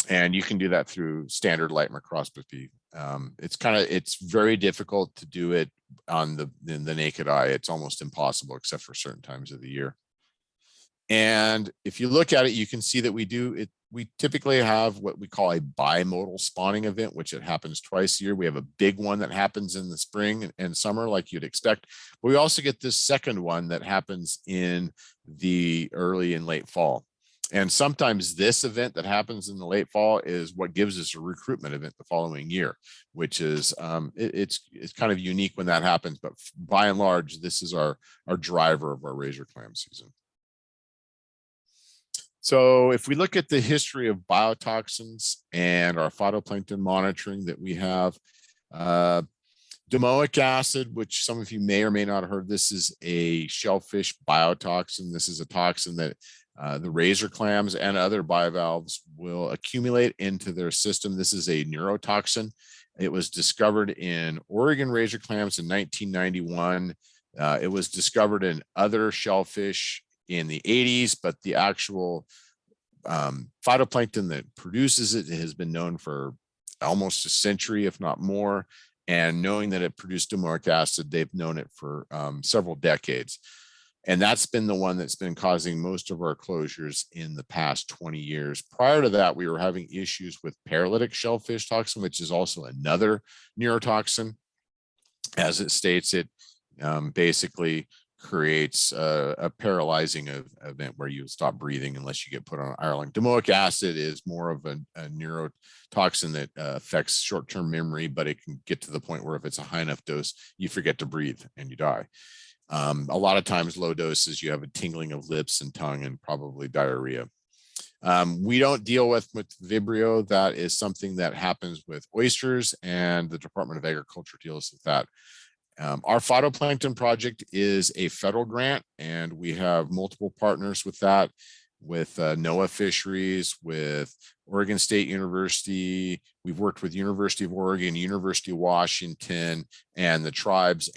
And you can do that through standard light microscopy. It's very difficult to do it on the naked eye. It's almost impossible, except for certain times of the year. And if you look at it, you can see that we typically have what we call a bimodal spawning event, which it happens twice a year. We have a big one that happens in the spring and summer, like you'd expect. But we also get this second one that happens in the early and late fall. And sometimes this event that happens in the late fall is what gives us a recruitment event the following year, which is it's kind of unique when that happens. But by and large, this is our driver of our razor clam season. So if we look at the history of biotoxins and our phytoplankton monitoring that we have, domoic acid, which some of you may or may not have heard, this is a shellfish biotoxin. This is a toxin that the razor clams and other bivalves will accumulate into their system. This is a neurotoxin. It was discovered in Oregon razor clams in 1991. It was discovered in other shellfish in the 80s, but the actual phytoplankton that produces it has been known for almost a century, if not more. And knowing that it produced domoic acid, they've known it for several decades. And that's been the one that's been causing most of our closures in the past 20 years. Prior to that, we were having issues with paralytic shellfish toxin, which is also another neurotoxin. As it states, it basically creates a paralyzing event where you stop breathing unless you get put on Ireland. Domoic acid is more of a neurotoxin that affects short-term memory, but it can get to the point where if it's a high enough dose, you forget to breathe and you die. A lot of times low doses, you have a tingling of lips and tongue and probably diarrhea. We don't deal with Vibrio. That is something that happens with oysters, and the Department of Agriculture deals with that. Our phytoplankton project is a federal grant, and we have multiple partners with that, with NOAA Fisheries, with Oregon State University. We've worked with University of Oregon, University of Washington, and the tribes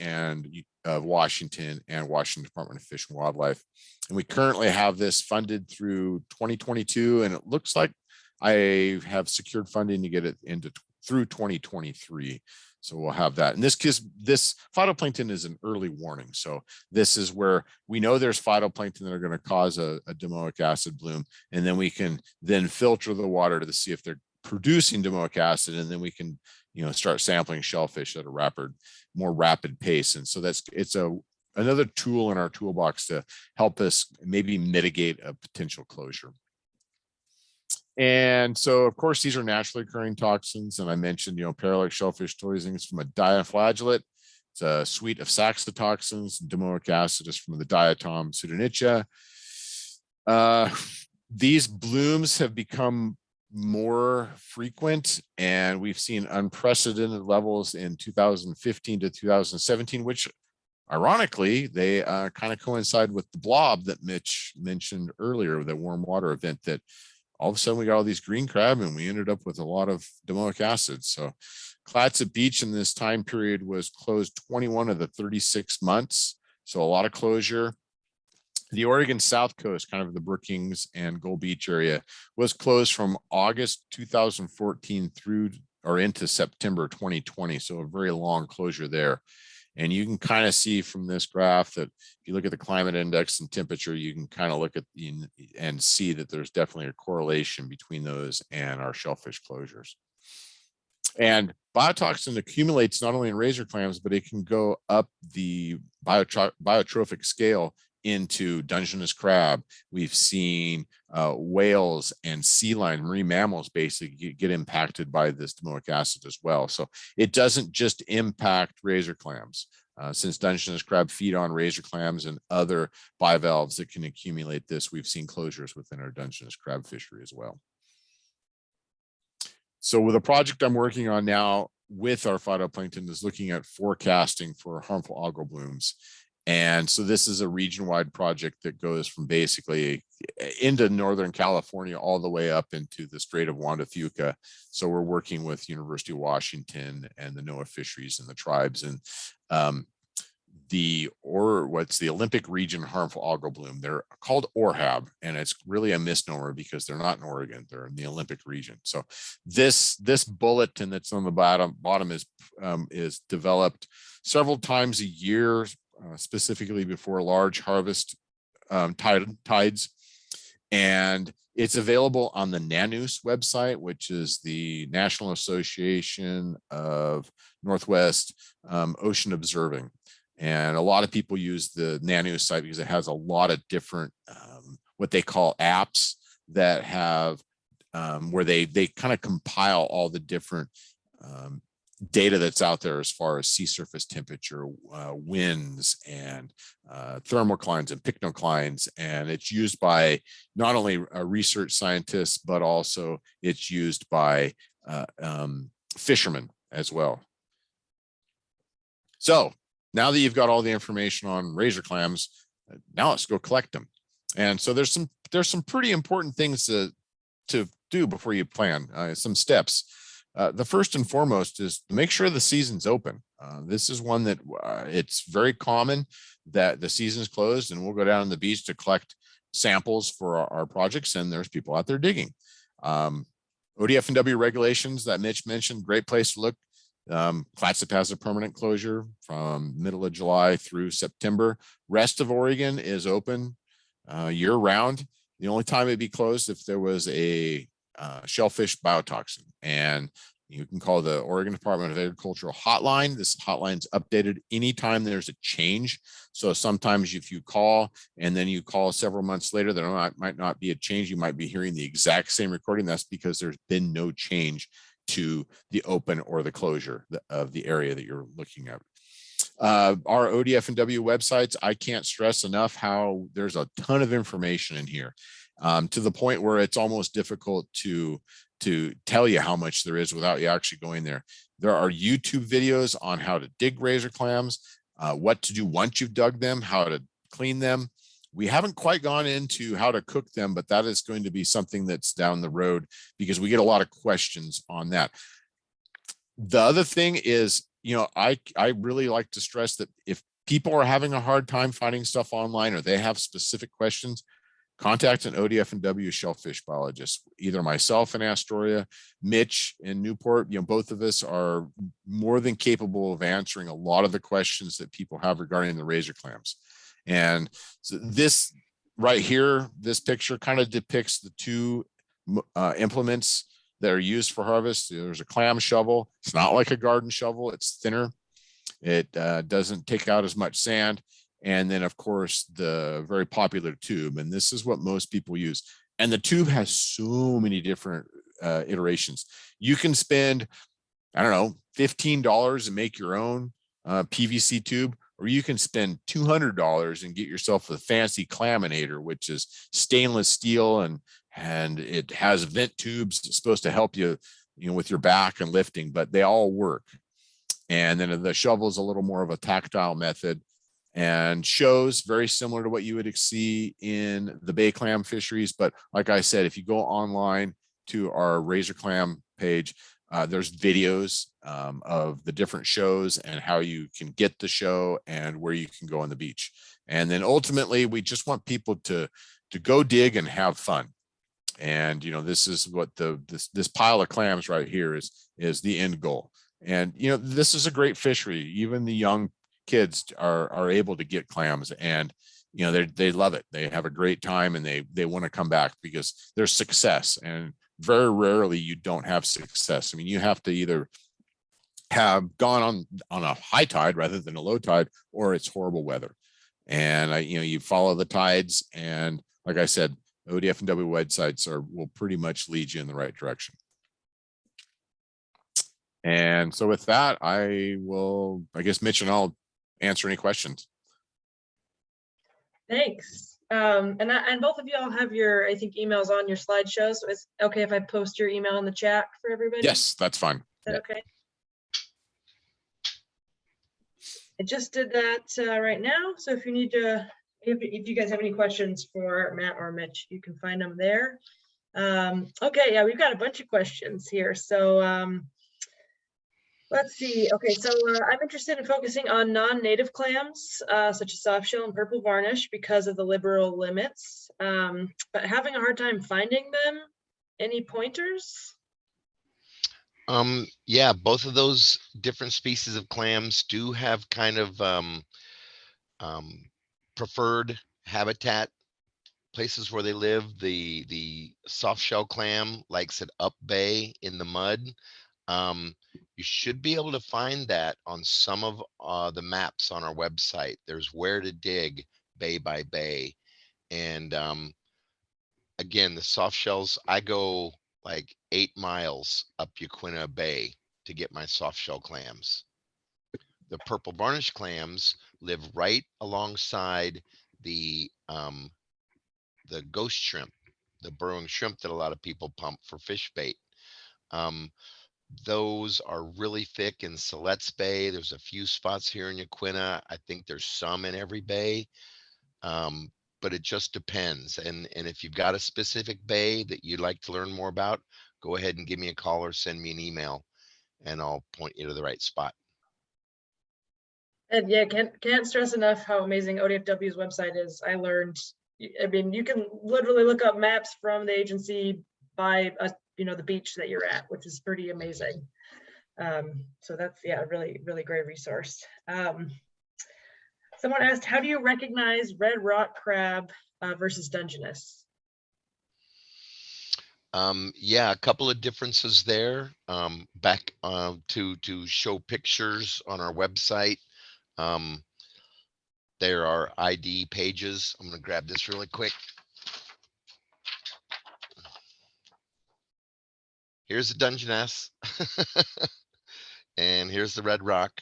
of Washington and Washington Department of Fish and Wildlife. And we currently have this funded through 2022, and it looks like I have secured funding to get it through 2023. So we'll have that. And this phytoplankton is an early warning. So this is where we know there's phytoplankton that are going to cause a domoic acid bloom. And then we can then filter the water to see if they're producing domoic acid. And then we can, start sampling shellfish at a more rapid pace. And so it's another tool in our toolbox to help us maybe mitigate a potential closure. And so, of course, these are naturally occurring toxins. And I mentioned, paralytic shellfish toxins is from a diaflagellate. It's a suite of saxitoxins. Domoic acid is from the diatom pseudonychia. These blooms have become more frequent, and we've seen unprecedented levels in 2015 to 2017, which ironically, they kind of coincide with the blob that Mitch mentioned earlier, the warm water event, that all of a sudden we got all these green crab and we ended up with a lot of domoic acid. So Clatsop Beach in this time period was closed 21 of the 36 months. So a lot of closure. The Oregon South Coast, kind of the Brookings and Gold Beach area, was closed from August 2014 through or into September 2020. So a very long closure there. And you can kind of see from this graph that if you look at the climate index and temperature, you can kind of look at and see that there's definitely a correlation between those and our shellfish closures. And biotoxin accumulates not only in razor clams, but it can go up the biotrophic scale into Dungeness crab. We've seen whales and sea lion, marine mammals basically get impacted by this domoic acid as well. So it doesn't just impact razor clams. Since Dungeness crab feed on razor clams and other bivalves that can accumulate this, we've seen closures within our Dungeness crab fishery as well. So with a project I'm working on now with our phytoplankton is looking at forecasting for harmful algal blooms. And so this is a region-wide project that goes from basically into Northern California all the way up into the Strait of Juan de Fuca. So we're working with University of Washington and the NOAA Fisheries and the tribes, and what's the Olympic Region Harmful Algal Bloom. They're called ORHAB, and it's really a misnomer because they're not in Oregon, they're in the Olympic region. So this bulletin that's on the bottom is developed several times a year, specifically before large harvest tides. And it's available on the NANUS website, which is the National Association of Northwest Ocean Observing. And a lot of people use the NANUS site because it has a lot of different what they call apps that have where they kind of compile all the different data that's out there as far as sea surface temperature, winds, and thermoclines and pycnoclines. And it's used by not only research scientists, but also it's used by fishermen as well. So now that you've got all the information on razor clams, now let's go collect them. And so there's some pretty important things to do before you plan, some steps. The first and foremost is to make sure the season's open. This is one that it's very common that the season's closed and we'll go down on the beach to collect samples for our projects, and there's people out there digging. ODFW regulations that Mitch mentioned, great place to look. Clatsop has a permanent closure from middle of July through September. Rest of Oregon is open year round. The only time it'd be closed if there was a shellfish biotoxin, and you can call the Oregon Department of Agricultural hotline. This hotline's updated anytime there's a change. So sometimes if you call and then you call several months later, there might not be a change. You might be hearing the exact same recording. That's because there's been no change to the open or the closure of the area that you're looking at. Our ODFW websites, I can't stress enough how there's a ton of information in here, to the point where it's almost difficult to tell you how much there is without you actually going there. There are YouTube videos on how to dig razor clams, what to do once you've dug them, how to clean them. We haven't quite gone into how to cook them, but that is going to be something that's down the road because we get a lot of questions on that. The other thing is, I really like to stress that if people are having a hard time finding stuff online or they have specific questions, contact an ODFW shellfish biologist, either myself in Astoria, Mitch in Newport. Both of us are more than capable of answering a lot of the questions that people have regarding the razor clams. And so this right here, this picture kind of depicts the two implements that are used for harvest. There's a clam shovel. It's not like a garden shovel. It's thinner. It doesn't take out as much sand. And then, of course, the very popular tube. And this is what most people use. And the tube has so many different iterations. You can spend, I don't know, $15 and make your own PVC tube, or you can spend $200 and get yourself a fancy claminator, which is stainless steel and it has vent tubes. It's supposed to help you, with your back and lifting, but they all work. And then the shovel is a little more of a tactile method and shows very similar to what you would see in the bay clam fisheries. But like I said, if you go online to our razor clam page, there's videos of the different shows and how you can get the show and where you can go on the beach. And then ultimately, we just want people to go dig and have fun. And this is what this pile of clams right here is the end goal. And this is a great fishery. Even the young kids are able to get clams, and they love it. They have a great time, and they want to come back because there's success. And very rarely you don't have success. I mean, you have to either have gone on a high tide rather than a low tide, or it's horrible weather. And you follow the tides, and like I said, ODFW websites will pretty much lead you in the right direction. And so with that, I guess Mitch and I'll answer any questions.
Thanks. And both of y'all have your, I think, emails on your slideshow. So it's okay if I post your email in the chat for everybody?
Yes, that's fine.
Is that okay? I just did that right now. So if you need to, if you guys have any questions for Matt or Mitch, you can find them there. Okay, yeah, we've got a bunch of questions here. So let's see. Okay, so I'm interested in focusing on non-native clams, such as soft shell and purple varnish, because of the liberal limits, but having a hard time finding them. Any pointers?
Yeah, both of those different species of clams do have kind of preferred habitat places where they live. The soft shell clam likes it up bay in the mud. You should be able to find that on some of the maps on our website. There's where to dig bay by bay. And again, the soft shells, I go like 8 miles up Yaquina Bay to get my soft shell clams. The purple varnish clams live right alongside the ghost shrimp, the burrowing shrimp that a lot of people pump for fish bait. Those are really thick in Siletz Bay. There's a few spots here in Yaquina. I think there's some in every bay, but it just depends. And if you've got a specific bay that you'd like to learn more about, go ahead and give me a call or send me an email, and I'll point you to the right spot.
And yeah, can't stress enough how amazing ODFW's website is. I learned, I mean, you can literally look up maps from the agency by the beach that you're at, which is pretty amazing. So that's, yeah, a really, really great resource. Someone asked, how do you recognize red rock crab versus Dungeness?
Yeah, a couple of differences there. Back to show pictures on our website. There are ID pages. I'm going to grab this really quick. Here's the Dungeness and here's the red rock.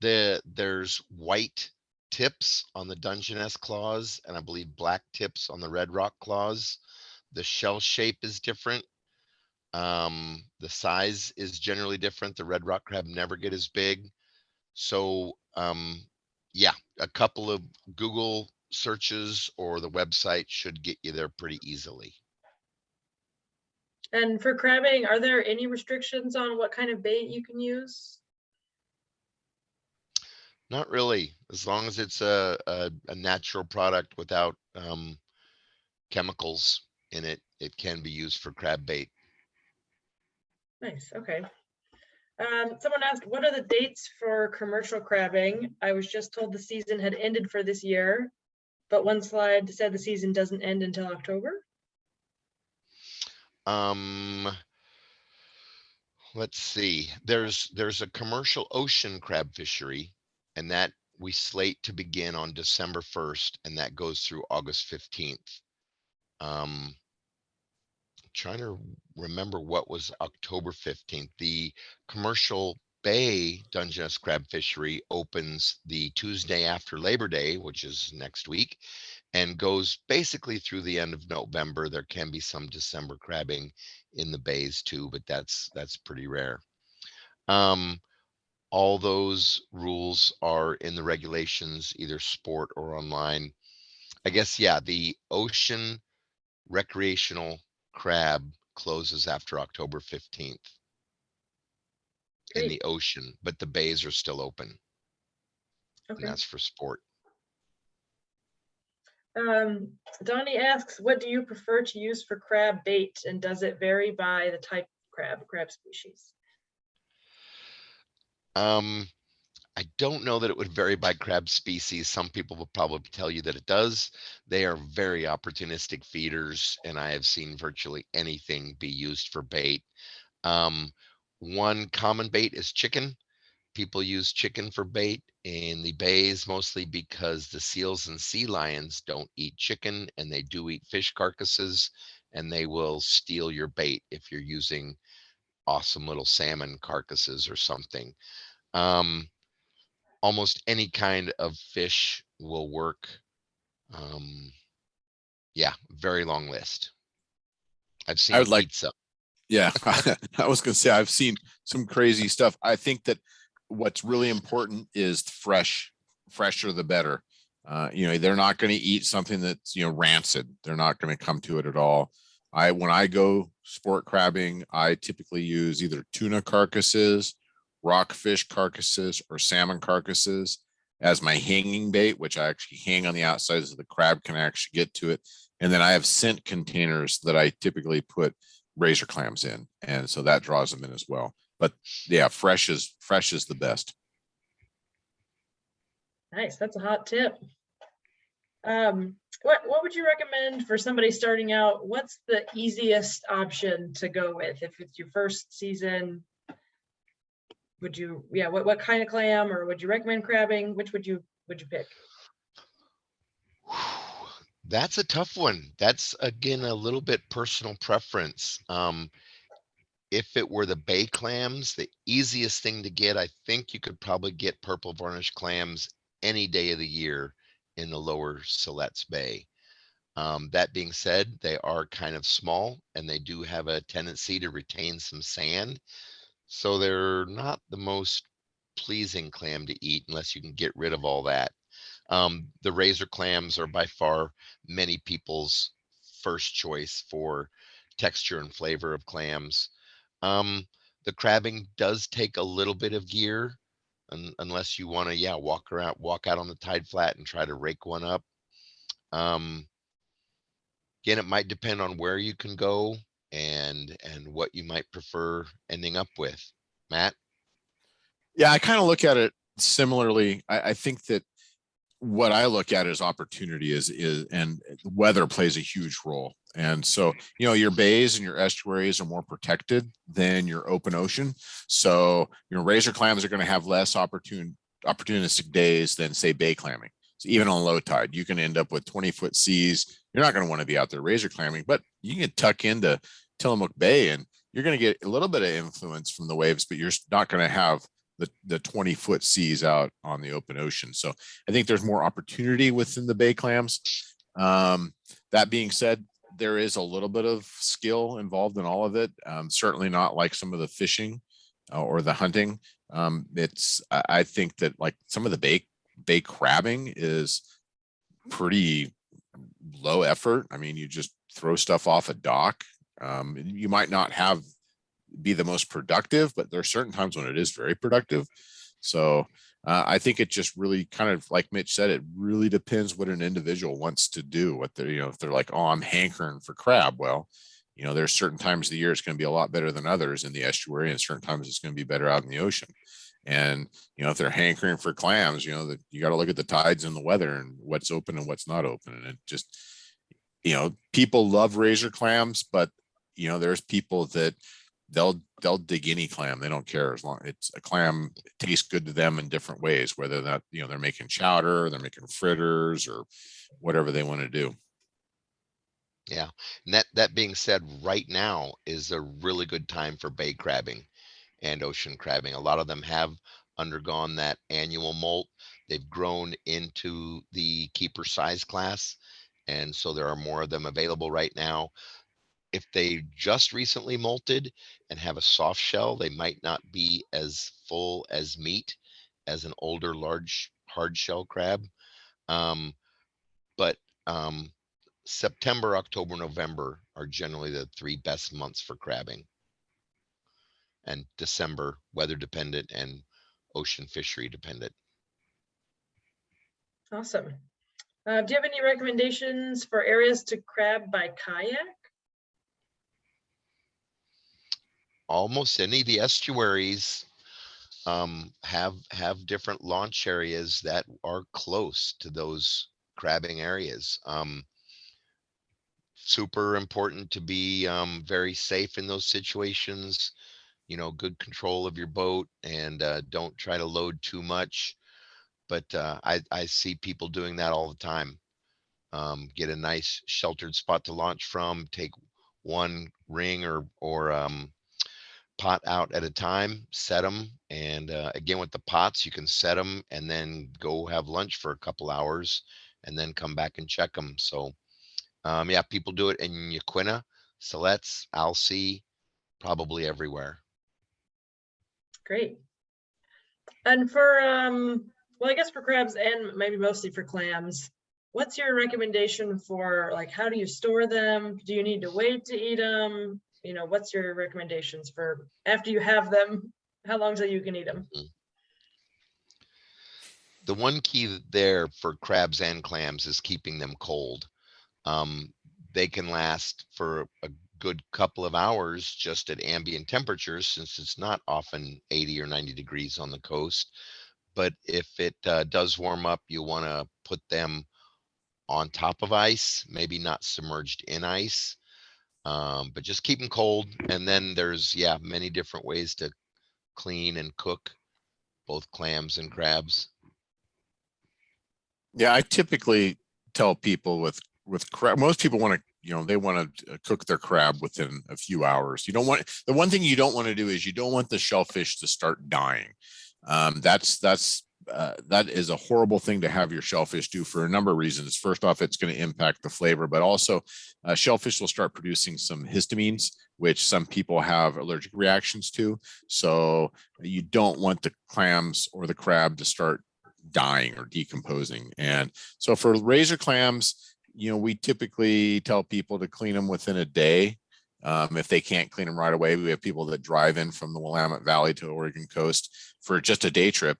There's white tips on the Dungeness claws, and I believe black tips on the Red Rock claws. The shell shape is different. The size is generally different. The Red Rock crab never get as big. So yeah, a couple of Google searches or the website should get you there pretty easily.
And for crabbing, are there any restrictions on what kind of bait you can use?
Not really, as long as it's a natural product without chemicals in it, it can be used for crab bait.
Nice, okay. Someone asked, what are the dates for commercial crabbing? I was just told the season had ended for this year, but one slide said the season doesn't end until October.
Let's see, there's a commercial ocean crab fishery, and that we slate to begin on December 1st, and that goes through August 15th. Trying to remember what was October 15th. The commercial bay Dungeness crab fishery opens the Tuesday after Labor Day, which is next week, and goes basically through the end of November. There can be some December crabbing in the bays too, but that's pretty rare. All those rules are in the regulations, either sport or online. I guess, yeah, the ocean recreational crab closes after October 15th in
Great.
the ocean, but the bays are still open, and
Okay.
that's for sport.
Donnie asks, what do you prefer to use for crab bait, and does it vary by the type of crab species?
I don't know that it would vary by crab species. Some people will probably tell you that it does. They are very opportunistic feeders, and I have seen virtually anything be used for bait. One common bait is chicken. People use chicken for bait in the bays, mostly because the seals and sea lions don't eat chicken, and they do eat fish carcasses, and they will steal your bait if you're using awesome little salmon carcasses or something. Almost any kind of fish will work. Yeah, very long list. I've
I
seen
would like,
pizza.
yeah, I was gonna say, I've seen some crazy stuff. I think that what's really important is fresher the better. They're not going to eat something that's, rancid. They're not going to come to it at all. When I go sport crabbing, I typically use either tuna carcasses, rockfish carcasses, or salmon carcasses as my hanging bait, which I actually hang on the outside so the crab can actually get to it. And then I have scent containers that I typically put razor clams in, and so that draws them in as well. But yeah, fresh is the best.
Nice, that's a hot tip. What would you recommend for somebody starting out? What's the easiest option to go with if it's your first season? Would you, yeah, what kind of clam, or would you recommend crabbing? Which would you pick?
That's a tough one. That's, again, a little bit personal preference. If it were the bay clams, the easiest thing to get, I think you could probably get purple varnish clams any day of the year in the lower Siletz Bay. That being said, they are kind of small, and they do have a tendency to retain some sand. So they're not the most pleasing clam to eat unless you can get rid of all that. The razor clams are by far many people's first choice for texture and flavor of clams. The crabbing does take a little bit of gear, unless you want to, yeah, walk out on the tide flat and try to rake one up. Again, it might depend on where you can go and what you might prefer ending up with. Matt?
Yeah, I kind of look at it similarly. I think that what I look at as opportunity is and weather plays a huge role. And so, your bays and your estuaries are more protected than your open ocean. So, razor clams are going to have less opportunistic days than, say, bay clamming. So even on low tide, you can end up with 20-foot seas. You're not going to want to be out there razor clamming, but you can tuck into Tillamook Bay and you're going to get a little bit of influence from the waves, but you're not going to have the 20-foot seas out on the open ocean. So I think there's more opportunity within the bay clams. That being said, there is a little bit of skill involved in all of it. Certainly not like some of the fishing or the hunting. I think that like some of the bay crabbing is pretty low effort. I mean, you just throw stuff off a dock. You might not be the most productive, but there are certain times when it is very productive. So I think it just really kind of, like Mitch said, it really depends what an individual wants to do. What they're, if they're like, oh, I'm hankering for crab. Well, there's certain times of the year it's going to be a lot better than others in the estuary, and certain times it's going to be better out in the ocean. And if they're hankering for clams, you got to look at the tides and the weather and what's open and what's not open. And it just, people love razor clams, but there's people that they'll dig any clam. They don't care, as long it's a clam, it tastes good to them in different ways, whether that they're making chowder, they're making fritters, or whatever they want to do.
Yeah. And that being said, right now is a really good time for bay crabbing and ocean crabbing. A lot of them have undergone that annual molt. They've grown into the keeper size class, and so there are more of them available right now. If they just recently molted and have a soft shell, they might not be as full as meat as an older, large, hard shell crab. But September, October, November are generally the 3 best months for crabbing. And December, weather dependent and ocean fishery dependent.
Awesome. Do you have any recommendations for areas to crab by kayak?
Almost any of the estuaries have different launch areas that are close to those crabbing areas. Super important to be very safe in those situations. Good control of your boat, and don't try to load too much. But I see people doing that all the time. Get a nice sheltered spot to launch from, take one ring or pot out at a time, set them. And again, with the pots, you can set them and then go have lunch for a couple hours and then come back and check them. So yeah, people do it in Yaquina, Siletz, Alsea, probably everywhere.
Great. And for, well, I guess for crabs and maybe mostly for clams, what's your recommendation for, like, how do you store them? Do you need to wait to eat them? What's your recommendations for after you have them, how long till you can eat them?
The one key there for crabs and clams is keeping them cold. They can last for a good couple of hours just at ambient temperatures, since it's not often 80 or 90 degrees on the coast. But if it does warm up, you want to put them on top of ice, maybe not submerged in ice, but just keep them cold. And then there's, many different ways to clean and cook both clams and crabs.
Yeah, I typically tell people with crab, most people want to, they want to cook their crab within a few hours. The one thing you don't want to do is you don't want the shellfish to start dying. That is a horrible thing to have your shellfish do for a number of reasons. First off, it's going to impact the flavor, but also shellfish will start producing some histamines, which some people have allergic reactions to. So you don't want the clams or the crab to start dying or decomposing. And so for razor clams, we typically tell people to clean them within a day. If they can't clean them right away, we have people that drive in from the Willamette Valley to the Oregon coast for just a day trip.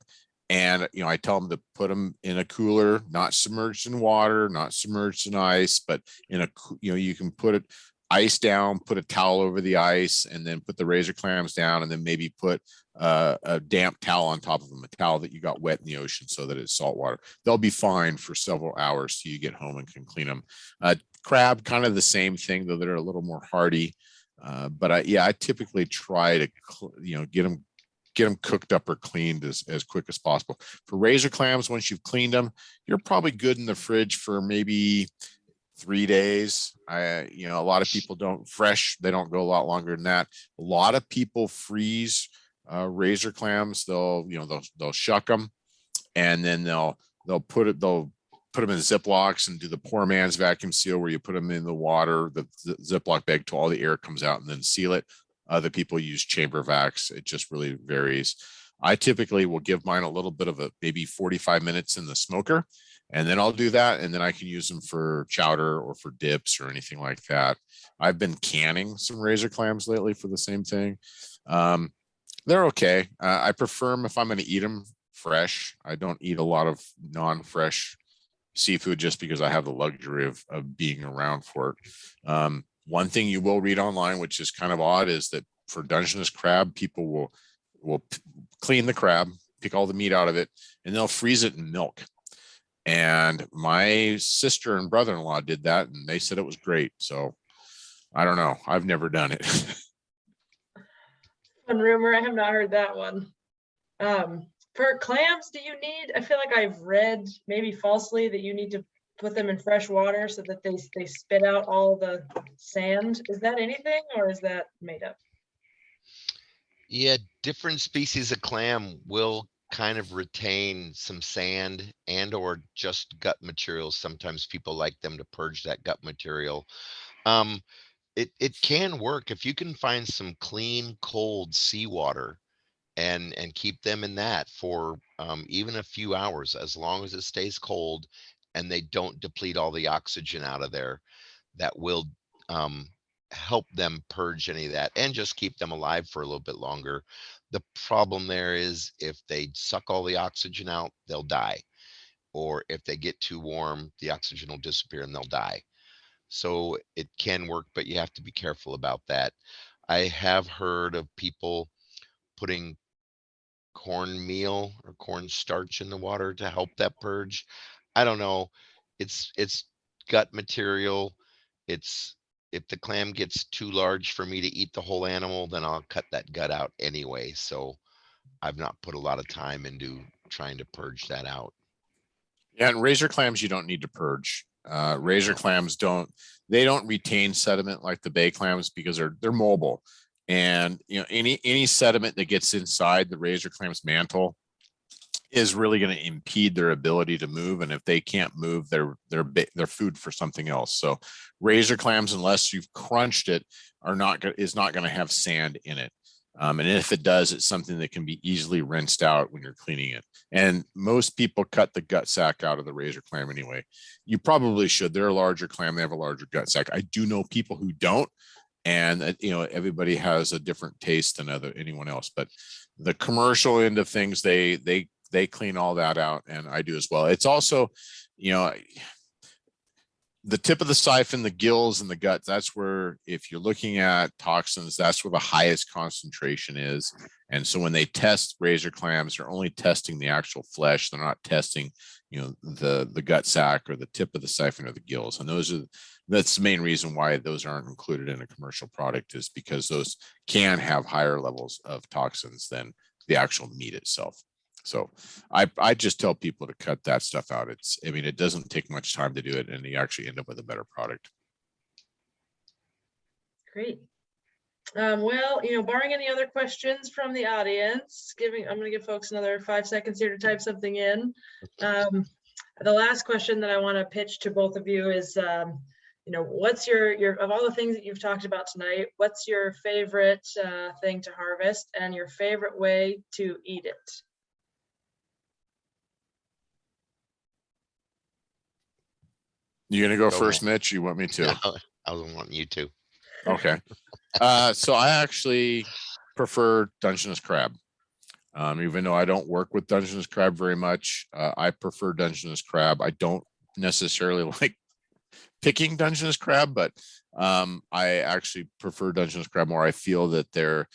And, I tell them to put them in a cooler, not submerged in water, not submerged in ice, but you can put ice down, put a towel over the ice, and then put the razor clams down, and then maybe put a damp towel on top of them, a towel that you got wet in the ocean so that it's salt water. They'll be fine for several hours till you get home and can clean them. Crab, kind of the same thing, though they're a little more hardy. But I typically try to, get them cooked up or cleaned as quick as possible. For razor clams, once you've cleaned them, you're probably good in the fridge for maybe 3 days. A lot of people don't fresh. They don't go a lot longer than that. A lot of people freeze razor clams, they'll shuck them, and then they'll put them in Ziplocs and do the poor man's vacuum seal, where you put them in the water, the Ziploc bag, till all the air comes out, and then seal it. Other people use chamber vacs. It just really varies. I typically will give mine a little bit of maybe 45 minutes in the smoker, and then I'll do that. And then I can use them for chowder or for dips or anything like that. I've been canning some razor clams lately for the same thing. They're okay. I prefer them if I'm going to eat them fresh. I don't eat a lot of non-fresh seafood just because I have the luxury of being around for it. One thing you will read online, which is kind of odd, is that for Dungeness crab, people will clean the crab, pick all the meat out of it, and they'll freeze it in milk. And my sister and brother-in-law did that, and they said it was great. So I don't know. I've never done it.
Fun rumor. I have not heard that one. For clams, do you need, I feel like I've read, maybe falsely, that you need to put them in fresh water so that they spit out all the sand. Is that anything, or is that made up?
Yeah, different species of clam will kind of retain some sand and or just gut material. Sometimes people like them to purge that gut material. It can work if you can find some clean, cold seawater and keep them in that for even a few hours, as long as it stays cold and they don't deplete all the oxygen out of there. That will help them purge any of that and just keep them alive for a little bit longer. The problem there is if they suck all the oxygen out, they'll die. Or if they get too warm, the oxygen will disappear and they'll die. So it can work, but you have to be careful about that. I have heard of people putting cornmeal or cornstarch in the water to help that purge. I don't know. It's gut material. It's if the clam gets too large for me to eat the whole animal, then I'll cut that gut out anyway. So I've not put a lot of time into trying to purge that out.
Yeah, and razor clams you don't need to purge. Razor clams don't retain sediment like the bay clams because they're mobile. And any sediment that gets inside the razor clam's mantle is really going to impede their ability to move. And if they can't move, they're food for something else. So razor clams, unless you've crunched it, is not going to have sand in it. And if it does, it's something that can be easily rinsed out when you're cleaning it. And most people cut the gut sac out of the razor clam anyway. You probably should. They're a larger clam. They have a larger gut sac. I do know people who don't. And everybody has a different taste than anyone else. But the commercial end of things, they clean all that out, and I do as well. It's also, the tip of the siphon, the gills, and the guts. That's where, if you're looking at toxins, that's where the highest concentration is. And so when they test razor clams, they're only testing the actual flesh. They're not testing, the gut sac or the tip of the siphon or the gills. And that's the main reason why those aren't included in a commercial product, is because those can have higher levels of toxins than the actual meat itself. So I just tell people to cut that stuff out. It doesn't take much time to do it, and you actually end up with a better product.
Great. Well, barring any other questions from the audience, I'm going to give folks another 5 seconds here to type something in. The last question that I want to pitch to both of you is, what's your of all the things that you've talked about tonight, what's your favorite thing to harvest and your favorite way to eat it?
You gonna go first, Mitch? You want me to?
No, I was wanting you to.
Okay. So I actually prefer Dungeness crab. Even though I don't work with Dungeness crab very much, I prefer Dungeness crab. I don't necessarily like picking Dungeness crab, but I actually prefer Dungeness crab more. I feel that they're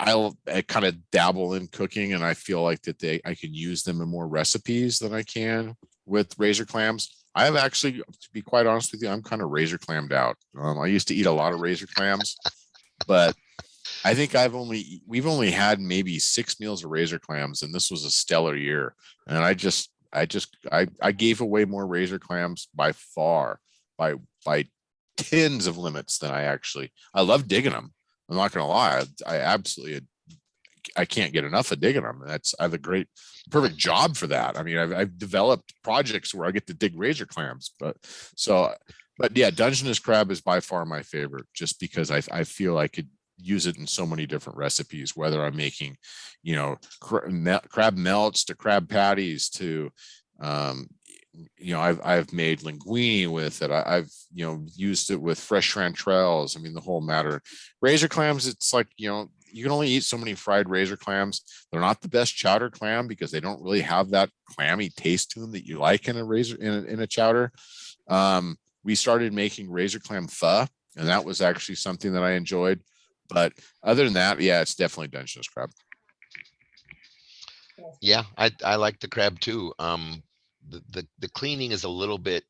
I kind of dabble in cooking, and I feel like that I can use them in more recipes than I can with razor clams. I've actually, to be quite honest with you, I'm kind of razor clammed out. I used to eat a lot of razor clams, but I think we've only had maybe 6 meals of razor clams, and this was a stellar year. And I gave away more razor clams by far, by tens of limits than I love digging them. I'm not going to lie. I absolutely I can't get enough of digging them. I have a perfect job for that. I mean, I've developed projects where I get to dig razor clams, but yeah, Dungeness crab is by far my favorite, just because I feel I could use it in so many different recipes, whether I'm making, crab melts to crab patties to, I've made linguine with it. I've used it with fresh chanterelles. I mean, the whole matter. Razor clams, it's like, you can only eat so many fried razor clams. They're not the best chowder clam because they don't really have that clammy taste to them that you like in a chowder. We started making razor clam pho, and that was actually something that I enjoyed. But other than that, yeah, it's definitely Dungeness crab.
Yeah, I like the crab too. The cleaning is a little bit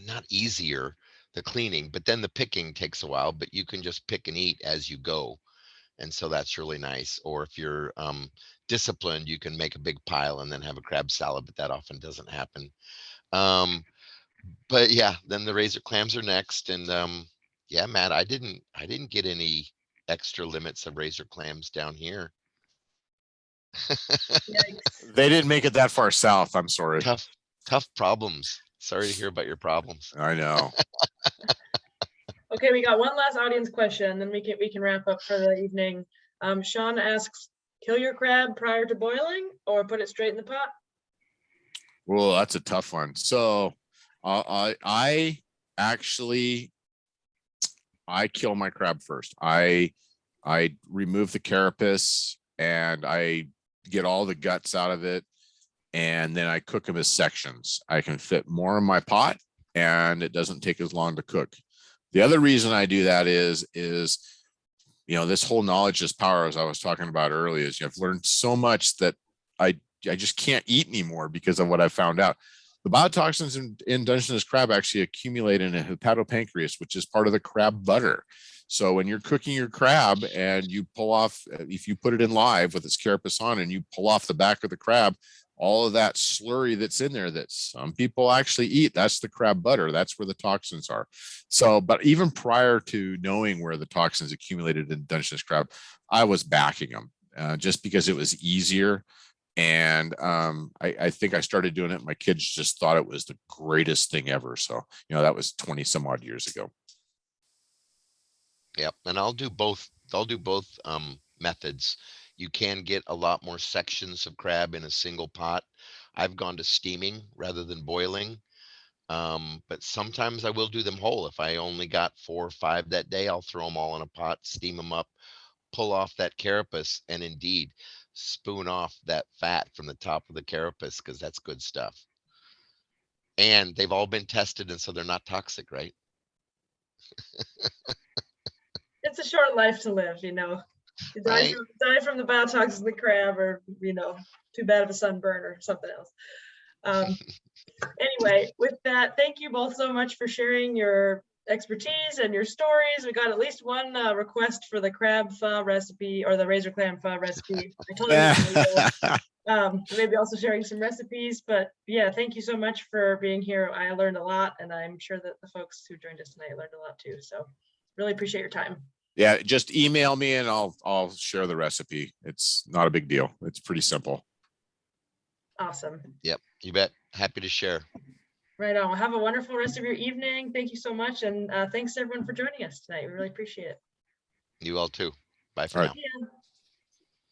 not easier, the cleaning, but then the picking takes a while, but you can just pick and eat as you go. And so that's really nice. Or if you're disciplined, you can make a big pile and then have a crab salad, but that often doesn't happen. But yeah, then the razor clams are next. And yeah, Matt, I didn't get any extra limits of razor clams down here.
Yikes.
They didn't make it that far south. I'm sorry.
Tough problems. Sorry to hear about your problems.
I know.
Okay, we got one last audience question, then we can wrap up for the evening. Sean asks, kill your crab prior to boiling or put it straight in the pot?
Well, that's a tough one. So I kill my crab first. I remove the carapace and I get all the guts out of it, and then I cook them as sections. I can fit more in my pot and it doesn't take as long to cook. The other reason I do that is this whole knowledge is power, as I was talking about earlier, is I've learned so much that I just can't eat anymore because of what I found out. The biotoxins in Dungeness crab actually accumulate in a hepatopancreas, which is part of the crab butter. So when you're cooking your crab and you pull off, if you put it in live with its carapace on and you pull off the back of the crab, all of that slurry that's in there that some people actually eat, that's the crab butter. That's where the toxins are. So, but even prior to knowing where the toxins accumulated in Dungeness crab, I was backing them just because it was easier. And I think I started doing it. My kids just thought it was the greatest thing ever. So, that was 20 some odd years ago.
Yep. And I'll do both methods. You can get a lot more sections of crab in a single pot. I've gone to steaming rather than boiling. But sometimes I will do them whole. If I only got 4 or 5 that day, I'll throw them all in a pot, steam them up, pull off that carapace, and indeed spoon off that fat from the top of the carapace, because that's good stuff. And they've all been tested, and so they're not toxic, right?
It's a short life to live, You
Right.
die from the biotoxins of the crab, or too bad of a sunburn or something else. Anyway, with that, thank you both so much for sharing your expertise and your stories. We got at least one request for the crab pho recipe, or the razor clam pho recipe. I totally maybe also sharing some recipes, but yeah, thank you so much for being here. I learned a lot, and I'm sure that the folks who joined us tonight learned a lot too. So really appreciate your time.
Yeah, just email me and I'll share the recipe. It's not a big deal. It's pretty simple.
Awesome.
Yep, you bet. Happy to share.
Right on. Well, have a wonderful rest of your evening. Thank you so much. And thanks everyone for joining us tonight. We really appreciate it.
You all too. Bye for
All
now.
right.
Yeah.